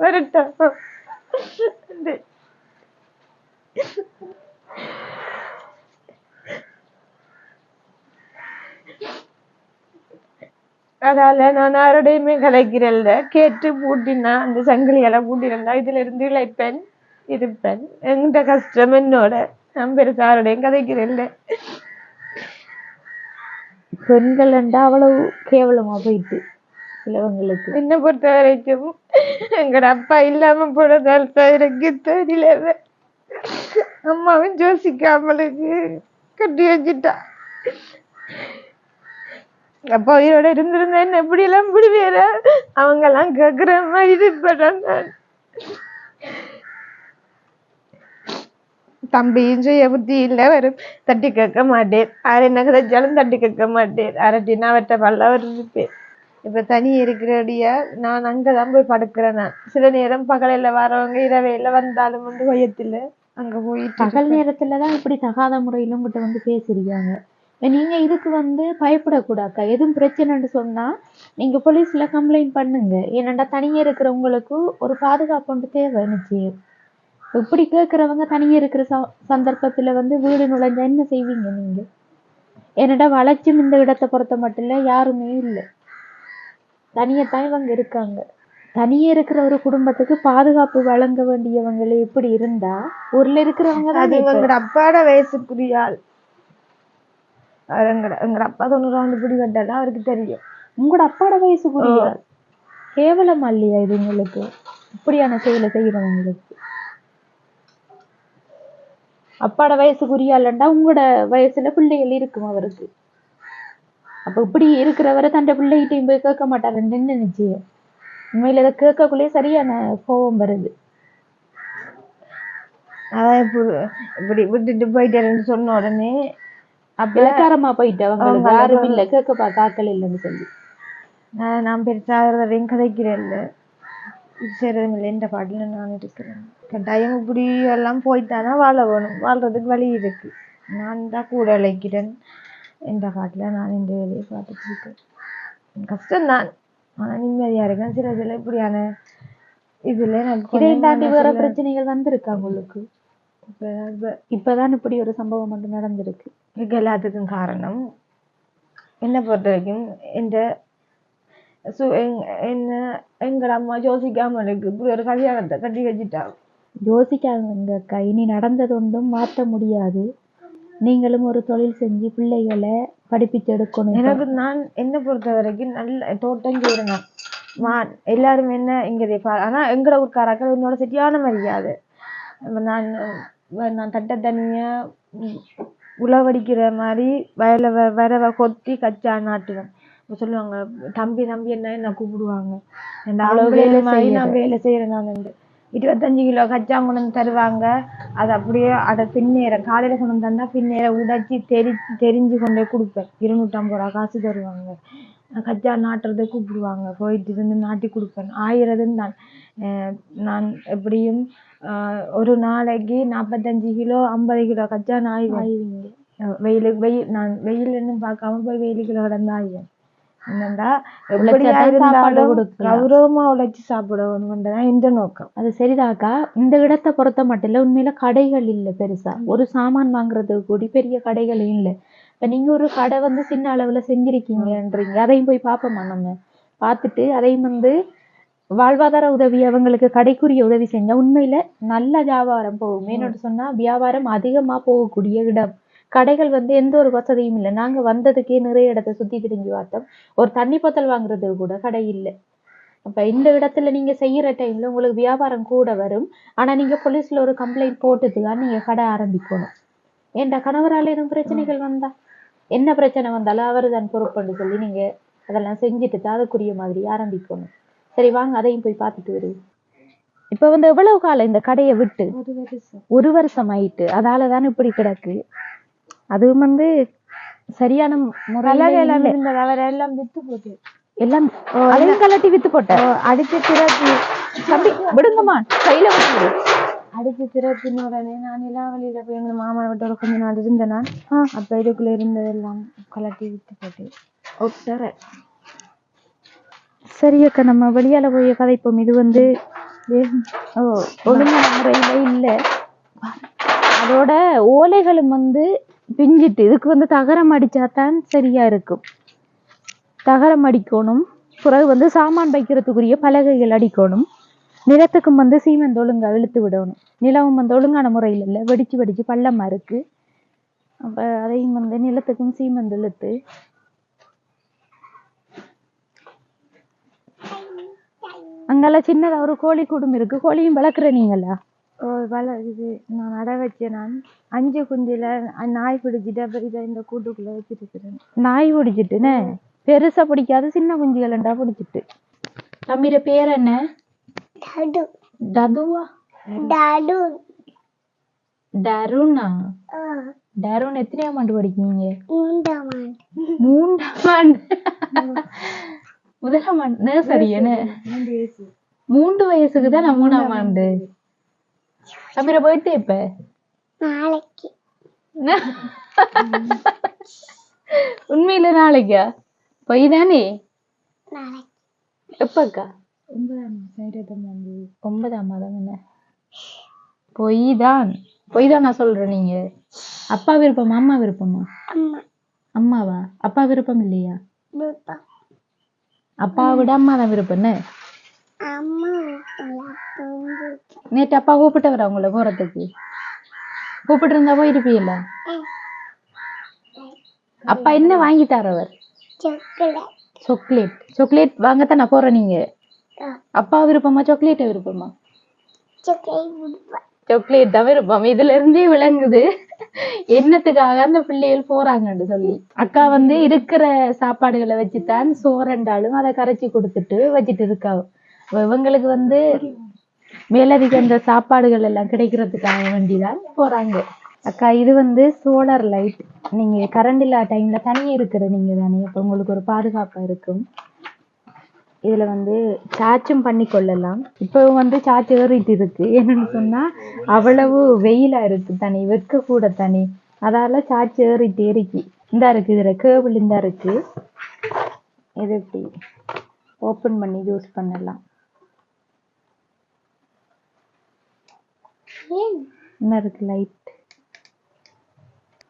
வரட்டும். அதால நான் யாரோடையுமே கலைக்கிறேன், கேட்டு பூட்டினா அந்த சங்கிலியால பூட்டினா இதுல இருந்து இழைப்பேன் இருப்பேன். எந்த கஷ்டம் என்னோட, நான் பெருசா யாரோடையும் கதைக்கிறேன். பெண்கள் அவ்வளவு கேவலமா போயிட்டு சிலவங்களுக்கு. என்ன பொறுத்த வரைக்கும் எங்கட அப்பா இல்லாம போனதால் எனக்கு தெரியல. அம்மாவும் யோசிக்காமலுக்கு கட்டி வச்சுட்டா. அப்பா உயிரோட இருந்திருந்தா என்ன எப்படி எல்லாம் விடுவேற, அவங்க எல்லாம் கேக்குற மாதிரி இருப்பேன். தம்பியும் சுய புத்தி இல்லை, வரும் தட்டி கேட்க மாட்டேன். யார் என்ன கதைச்சாலும் தட்டி கேட்க மாட்டேன். அரட்டினா அவற்றை பல்ல அவர் இருப்பேன். இப்ப தனி இருக்கிறடியா நான் அங்கதான் போய் படுக்கிறேன். நான் சில நேரம் பகலில வரவங்க இரவையில வந்தாலும் வந்து வயத்துல அங்க போயிட்டு பகல் நேரத்துலதான் இப்படி தகாத முறையிலும் கிட்ட வந்து பேசிருக்காங்க. நீங்க இதுக்கு வந்து பயப்படக்கூடாக்கா. எதுவும் பிரச்சனைன்னு சொன்னா நீங்க போலீஸ்ல கம்ப்ளைண்ட் பண்ணுங்க. ஏன்னாண்டா தனியே இருக்கிறவங்களுக்கு ஒரு பாதுகாப்பு ஒன்று தேவை. நிச்சயம் இப்படி கேட்கறவங்க தனியே இருக்கிற சந்தர்ப்பத்துல வந்து வீடு நுழைஞ்சா என்ன செய்வீங்க நீங்க? ஏன்னாடா வளர்ச்சியும் இந்த இடத்தை பொறுத்த மட்டும் இல்ல யாருமே இல்லை, தனியத்தான் இவங்க இருக்காங்க. தனியே இருக்கிற ஒரு குடும்பத்துக்கு பாதுகாப்பு வழங்க வேண்டியவங்களே இப்படி இருந்தா ஊர்ல இருக்கிறவங்க தான் அது எங்கட அப்பாட வயசுக்குரிய ஆள். எங்கட அப்பா 90 பிடி கட்டாதான் அவருக்கு தெரியும். உங்களோட அப்பாட வயசுக்குரிய ஆள். கேவலம் இல்லையா இது உங்களுக்கு? இப்படியான செயலை செய்யறவங்களுக்கு அப்பாட வயசுக்குரிய ஆள்ண்டா உங்களோட வயசுல பிள்ளைகள் இருக்கும் அவருக்கு. அப்ப இப்படி இருக்கிறவரை தன் பிள்ளைகிட்டையும் போய் கேட்க மாட்டாருன்னு என்ன நிச்சயம்? உண்மையில இதை கேட்கக்குள்ளே சரியான கோபம் வருது. அதான் இப்படி விட்டுட்டு போயிட்டாருன்னு சொன்ன உடனே அப்ப இலக்காரமா போயிட்டு அவங்களுக்கு யாரும் இல்ல கேட்க காக்கல் இல்லைன்னு சொல்லி நான் பெருசாகிறதையும் கதைக்கிறேன் இல்ல செய்யறதும் இல்லை. இந்த பாட்டுல நான் இருக்கிறேன். கட்டாயம் இப்படி எல்லாம் போய்த்தானா வாழ வேணும். வாழ்றதுக்கு வழி இருக்கு. நான் தான் கூட இழைக்கிறேன். இந்த காட்டுல நான் இந்த வேலையை பார்த்துட்டு இருக்கேன். கஷ்டம் தான், ஆனா நிம்மதியா இருக்கேன். சில இப்படியான இதுல தாண்டி வேற பிரச்சனைகள் வந்திருக்கா உங்களுக்கு? இப்பதான் இப்படி ஒரு சம்பவம் மட்டும் நடந்திருக்கு. இதுக்கு எல்லாத்துக்கும் காரணம் என்ன பொறுத்த வரைக்கும் என்ன எங்கட அம்மா யோசிக்காம இருக்கு. இப்படி ஒரு கல்யாணத்தை கட்டி வச்சுட்டாங்க. யோசிக்காதுங்கக்கா, இனி நடந்தது ஒன்றும் மாற்ற முடியாது. நீங்களும் ஒரு தொழில் செஞ்சு பிள்ளைகளை படிப்பிச்சு எடுக்கணும். எனக்கு நான் என்ன பொறுத்த வரைக்கும் நல்ல தோட்டம் செய்யறேன். எல்லாரும் என்ன இங்க ஆனா எங்கட ஊர்க்காராக்கள் என்னோட சரியான மரியாதை. நான் தட்டை தனியா உழவடிக்கிற மாதிரி வயல வரவை கொத்தி கச்சா நாட்டுவேன். சொல்லுவாங்க தம்பி என்ன கூப்பிடுவாங்க. நான் வேலை செய்யறேன். நான் 25 கிலோ கச்சா கொண்டு வந்து தருவாங்க. அது அப்படியே அதை பின்னேரம் காலையில கொண்டு வந்து தந்தா பின்னேரம் உடைச்சி தெரிஞ்சு கொண்டே கொடுப்பேன். 250 ரூபா காசு தருவாங்க. கச்சா நாட்டுறதை கூப்பிடுவாங்க. போயிட்டு இருந்து நாட்டி கொடுப்பேன். ஆயிரதுன்னு நான் எப்படியும் ஒரு நாளைக்கு 45 கிலோ 50 கிலோ கச்சா ஆய்வீங்க. நான் வெயிலுன்னு பார்க்காம போய் வெயிலுக்குள்ள கடந்து ஆய்வேன். என்னண்டா எப்படியா இருந்தாலும் கௌரவமா உழைச்சி சாப்பிடணும்ன்றதான் இந்த நோக்கம். அது சரிதாக்கா. இந்த இடத்தை பொறுத்த மட்டும் இல்ல, உண்மையில கடைகள் இல்லை பெருசா. ஒரு சாமான் வாங்குறதுக்கு கூடி பெரிய கடைகளும் இல்லை. இப்ப நீங்க ஒரு கடை சின்ன அளவுல செஞ்சிருக்கீங்கன்றீங்க. அதையும் போய் பார்ப்போமா? நம்ம பார்த்துட்டு அதையும் வாழ்வாதார உதவி அவங்களுக்கு கடைக்குரிய உதவி செஞ்சா உண்மையில நல்ல வியாபாரம் போகும். என்னோட சொன்னா வியாபாரம் அதிகமா போகக்கூடிய இடம். கடைகள் எந்த ஒரு வசதியும் இல்லை. நாங்க வந்ததுக்கே நிறைய இடத்த சுத்தி திரிஞ்சு பார்த்தோம். ஒரு தண்ணி போத்தல் வாங்குறதுக்கு கூட கடை இல்லை. அப்ப இந்த இடத்துல நீங்க செய்யற டைம்ல உங்களுக்கு வியாபாரம் கூட வரும். ஆனா நீங்க போலீஸ்ல ஒரு கம்ப்ளைண்ட் போட்டுட்டுதான் நீங்க கடை ஆரம்பிக்கணும். ஏன்டா கணவரால எதுவும் பிரச்சனைகள் வந்தா என்ன பிரச்சனை வந்தாலும் அவரு தான் பொறுப்புன்னு சொல்லி நீங்க அதெல்லாம் செஞ்சுட்டு தான் அதுக்குரிய மாதிரி ஆரம்பிக்கணும். சரி வாங்க, அதையும் போய் பார்த்துட்டு வருவோம். இப்ப எவ்வளவு காலம் இந்த கடையை விட்டு? 1 வருஷம் ஆயிட்டு. அதாலதான் இப்படி கிடக்கு. அதுவும் சரியான எல்லாம் வித்து போட்டு எல்லாம் அதையும் கலட்டி வித்து போட்ட. அடிச்சு திரட்டி தம்பி விடுங்கம்மா, கையில விடுங்க. அடிச்சு திரட்டின உடனே நான் எல்லாம் வழியில போய் எங்க மாமா வீட்டோட கொஞ்ச நாள் இருந்தேன் நான். அப்ப இதுக்குள்ள இருந்ததெல்லாம் கலட்டி வித்து போட்டு. சரி அக்கா, நம்ம வெளியால போய் கதைப்போம். இது ஒழுங்கான முறையில இல்ல. அதோட ஓலைகளும் பிஞ்சிட்டு இதுக்கு தகரம் அடிச்சாதான் சரியா இருக்கும். தகரம் அடிக்கணும். பிறகு சாமான் வைக்கிறதுக்குரிய பலகைகள் அடிக்கணும். நிலத்துக்கும் சீமெண்ட் ஒழுங்கா இழுத்து விடணும். நிலவும் ஒழுங்கான முறையில் இல்லை, வெடிச்சு வெடிச்சு பள்ளமா இருக்கு. அப்ப அதையும் நிலத்துக்கும் சீமெண்ட் இழுத்து அங்கெல்லாம் சின்னதா ஒரு கோழி கூடும் இருக்கு. கோழியும் வளர்க்குற நீங்களா? வளருது. நான் அடை வச்சேன். நான் 5 குஞ்சுல நாய் பிடிச்சிட்டு அப்புறம் இதை இந்த கூட்டுக்குள்ள வச்சிருக்கிறேன். நாய் பிடிச்சிட்டுன்னு பெருசா பிடிக்காது, சின்ன குஞ்சுகளா பிடிச்சிட்டு. தம்பிர பேர் என்ன? டதுவா? டருணா? டருண் எத்தனையாம் ஆண்டு படிக்கீங்க? 3ஆம் ஆண்டு. முதலாம் ஆண்டு நர்சரி என்ன? 3 வயசுக்குதான் நான் 3ஆம் ஆண்டு. தம்பிர போயிட்டு இப்ப நாளைக்கு உண்மையில நாளைக்கா? பொய் தானே? எப்பக்கா? 9ஆம் மாதம். என்ன பொய் தான்? பொய் தான் நான் சொல்றேன். நீங்க அப்பா விருப்பமா அம்மா விருப்பமா? அம்மாவா? அப்பா விருப்பம் இல்லையா? அப்பா விட அம்மா தான் விருப்பம். அம்மா வீட்டுல அப்பா வந்து நேற்று அப்பா கூப்பிட்டவரா உங்களை போறதுக்கு? கூப்பிட்டு இருந்தா போயிருப்பீல்ல? அப்பா என்ன வாங்கி தரவர்? Chocolate chocolate. சாக்லேட் வாங்கத்தான் நான் போறேன். நீங்க அப்பா விருப்பமா சாக்லேட் விருப்பமா? சாக்லேட் சாக்லேட் தான் விருப்பம். இதுல இருந்தே விளங்குது என்னத்துக்காக அந்த பிள்ளைகள் போறாங்கன்னு சொல்லி. அக்கா வந்து இருக்கிற சாப்பாடுகளை வச்சுதான் சோறண்டாலும் அதை கரைச்சி கொடுத்துட்டு வச்சுட்டு இருக்கா. இவங்களுக்கு வந்து மேலதிக அந்த சாப்பாடுகள் எல்லாம் கிடைக்கிறதுக்காக வேண்டிதான் போறாங்க. அக்கா இது வந்து சோலார் லைட். நீங்க கரண்ட் இல்லாத டைம்ல தனியே இருக்கிற நீங்க தானே, அப்ப உங்களுக்கு ஒரு பாதுகாப்பா இருக்கும். இதுல வந்து சார்ஜும் பண்ணி கொள்ளலாம். இப்போ வந்து சார்ஜ் ஏறிட்டு இருக்கு. என்னன்னு சொன்னா அவ்வளவு வெயிலா இருக்கு தனி, வெக்க கூட தனி, அதால சார்ஜ் ஏறிட்டு இருக்கு. இந்த இருக்கு, இதுல கேபிள் இந்த இருக்கு. இது இப்படி ஓபன் பண்ணி யூஸ் பண்ணலாம். என்ன இருக்கு லைட்,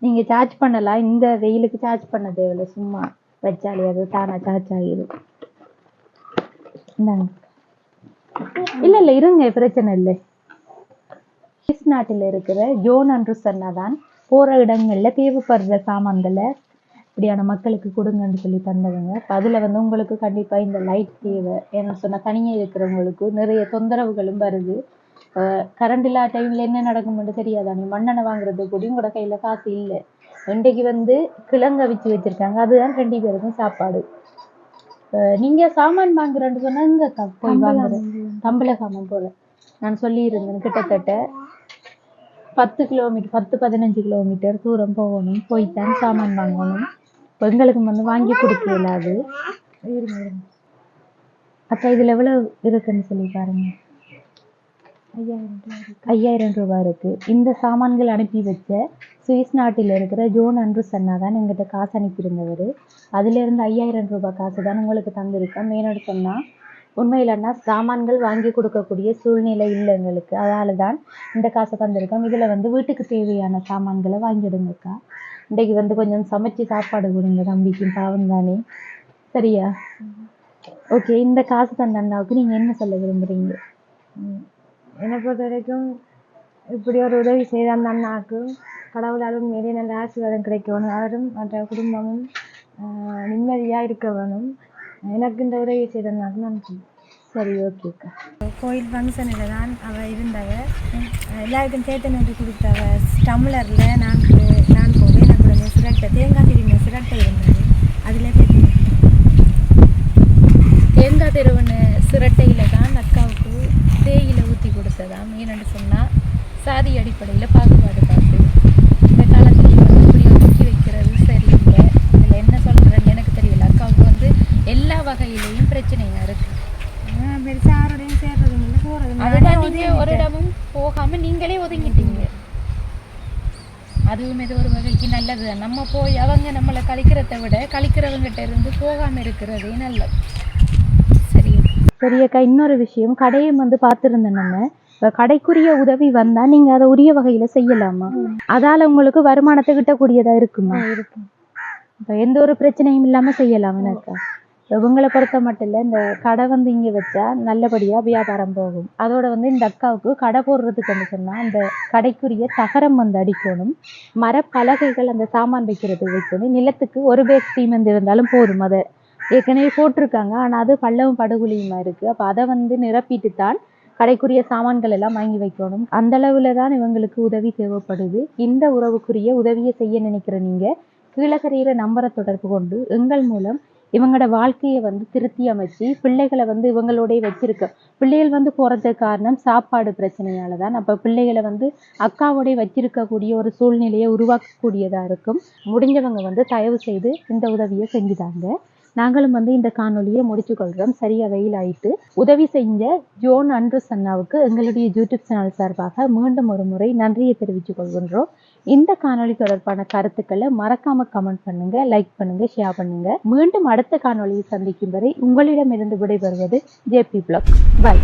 நீங்க சார்ஜ் பண்ணலாம். இந்த வெயிலுக்கு சார்ஜ் பண்ண தேவையில்ல, சும்மா வச்சாலே அது தானா சார்ஜ் ஆகிடும். இந்தாங்க. இல்ல இல்ல இருங்க, பிரச்சனை இல்லை. சுவிஸ் நாட்டில் இருக்கிற ஜோன் அண்ட்ரூசன்னா தான் போற இடங்கள்ல தேவைப்படுற சாமான்களை இப்படியான மக்களுக்கு கொடுங்கன்னு சொல்லி தந்தவங்க. அதுல வந்து உங்களுக்கு கண்டிப்பா இந்த லைட் தேவை. ஏன்னு சொன்னா தனியே இருக்கிறவங்களுக்கு நிறைய தொந்தரவுகளும் வருது. கரண்ட் இல்லாத டைம்ல என்ன நடக்கும்னு தெரியாதானே. மண்ணெண்ணை வாங்குறது கூட உங்களோட கையில காசு இல்லை. இன்றைக்கு வந்து கிழங்க வச்சு வச்சிருக்காங்க, அதுதான் 2 பேருக்கும் சாப்பாடு. நீங்க சாமான் வாங்குறேன்னு சொன்னா இங்க போய் வாங்குற தம்பள சாமான் போல நான் சொல்லி இருந்தேன். கிட்டத்தட்ட 10 கிலோமீட்டர் 10-15 கிலோமீட்டர் தூரம் போகணும், போய்தான் சாமான் வாங்கணும். எங்களுக்கு வந்து வாங்கி கொடுக்க இயலாது. அக்கா இதுல எவ்வளவு இருக்குன்னு சொல்லி பாருங்க. 5000 ரூபாய் இருக்கு. இந்த சாமான்கள் அனுப்பி வச்ச சுவிஸ் நாட்டில் இருக்கிற ஜோன் அண்ட்ரூசன்னா தான் எங்கிட்ட காசு அனுப்பியிருந்தவர். அதுல இருந்து 5000 ரூபாய் காசு தான் உங்களுக்கு தந்திருக்கேன். மேனோடு சொன்னா உண்மையிலன்னா சாமான்கள் வாங்கி கொடுக்கக்கூடிய சூழ்நிலை இல்லை எங்களுக்கு, அதனால தான் இந்த காசை தந்திருக்கோம். இதுல வந்து வீட்டுக்கு தேவையான சாமான்களை வாங்கிடுங்கக்கா. இன்றைக்கு வந்து கொஞ்சம் சமைச்சு சாப்பாடு கொடுங்க தம்பிக்கு, பாவம் தானே. சரியா? ஓகே. இந்த காசு தந்த அண்ணாவுக்கு நீங்க என்ன சொல்ல விரும்புறீங்க? என்னை பொறுத்த வரைக்கும் இப்படி ஒரு உதவி செய்த அந்த அண்ணாவுக்கு கடவுளாலும் மீறி நல்ல ஆசீர்வாதம் கிடைக்கணும். அவரும் மற்ற குடும்பமும் நிம்மதியாக இருக்க வேணும். எனக்கு இந்த உதவி செய்த அண்ணாவுக்கு நன்றி. சரி, ஓகேக்கா. கோயில் ஃபங்க்ஷனில் தான் அவள் இருந்தவ. எல்லாருக்கும் சேர்த்து நன்றி கொடுத்தவ. டம்ளரில் நான் போய் எனக்கு சிரட்டை, தேங்காய் திரும்ப சிரட்டை இருந்தது. அதில் தேங்காய் திருவண்ணு சிரட்டையில தான் அக்காவுக்கு தேயிலை ஊற்றி கொடுத்ததாம். ஏன்னு சொன்னால் சாதி அடிப்படையில் பாகுபாடு பார்த்து இந்த காலத்தில் வந்து இப்படி ஒதுக்கி வைக்கிறது சரியில்லை. இதில் என்ன சொல்கிறேன்னு எனக்கு தெரியல. அக்காவுக்கு வந்து எல்லா வகையிலையும் பிரச்சனையாக இருக்குது. பெருசாக யாரோடையும் சேர்றதும் இல்லை, போகிறதும் அதுதான் நீங்கள் ஒரு இடமும் போகாமல் நீங்களே ஒதுங்கிட்டீங்க. அதுவும் இது ஒரு வகைக்கு நல்லது. நம்ம போய் அவங்க நம்மளை கழிக்கிறத விட கழிக்கிறவங்கிட்ட இருந்து போகாமல் இருக்கிறதே நல்லது. சரியக்கா. இன்னொரு விஷயம், கடையும் வந்து பார்த்துருந்தேன். நம்ம கடைக்குரிய உதவி வந்தா நீங்க அதை உரிய வகையில செய்யலாமா? அதால உங்களுக்கு வருமானத்தை கிட்டக்கூடியதா இருக்குமா? இருக்கும். இப்போ எந்த ஒரு பிரச்சனையும் இல்லாம செய்யலாம். எனக்கா இவங்களை பொறுத்த மட்டும் இல்லை, இந்த கடை வந்து இங்க வச்சா நல்லபடியா வியாபாரம் போகும். அதோட வந்து இந்த அக்காவுக்கு கடை போடுறதுக்கு சொன்னா அந்த கடைக்குரிய தகரம் வந்து அடிக்கணும், மரப்பலகைகள் அந்த சாமான் வைக்கிறதுக்கு வைக்கணும். நிலத்துக்கு ஒரு பேக் சீமெந்து இருந்தாலும் போதும். அதை ஏற்கனவே போட்டிருக்காங்க, ஆனால் அது பள்ளவும் படுகொலியுமா இருக்குது. அப்போ அதை வந்து நிரப்பிட்டு தான் கடைக்குரிய சாமான்கள் எல்லாம் வாங்கி வைக்கணும். அந்த அளவில் தான் இவங்களுக்கு உதவி தேவைப்படுது. இந்த உறவுக்குரிய உதவியை செய்ய நினைக்கிற நீங்கள் கீழக்கரையிற நம்பரை தொடர்பு கொண்டு எங்கள் மூலம் இவங்களோட வாழ்க்கையை வந்து திருத்தி அமைச்சு பிள்ளைகளை வந்து இவங்களோடய வச்சிருக்க. பிள்ளைகள் வந்து போகிறதுக்கு காரணம் சாப்பாடு பிரச்சனையால தான். அப்போ பிள்ளைகளை வந்து அக்காவோடய வச்சிருக்கக்கூடிய ஒரு சூழ்நிலையை உருவாக்கக்கூடியதாக இருக்கும். முடிஞ்சவங்க வந்து தயவு செய்து இந்த உதவியை செஞ்சுதாங்க. நாங்களும் வந்து இந்த காணொலியை முடிச்சுக்கொள்கிறோம். சரியா வெயில் ஆயிட்டு. உதவி செஞ்ச ஜோன் அண்ட்ரூஸ் அண்ணாவுக்கு எங்களுடைய யூடியூப் சேனல் சார்பாக மீண்டும் ஒரு முறை நன்றியை தெரிவித்துக் கொள்கின்றோம். இந்த காணொலி தொடர்பான கருத்துக்களை மறக்காம கமெண்ட் பண்ணுங்க, லைக் பண்ணுங்க, ஷேர் பண்ணுங்க. மீண்டும் அடுத்த காணொலியை சந்திக்கும் வரை உங்களிடமிருந்து விடைபெறுவது ஜேபி பிளாக். பை.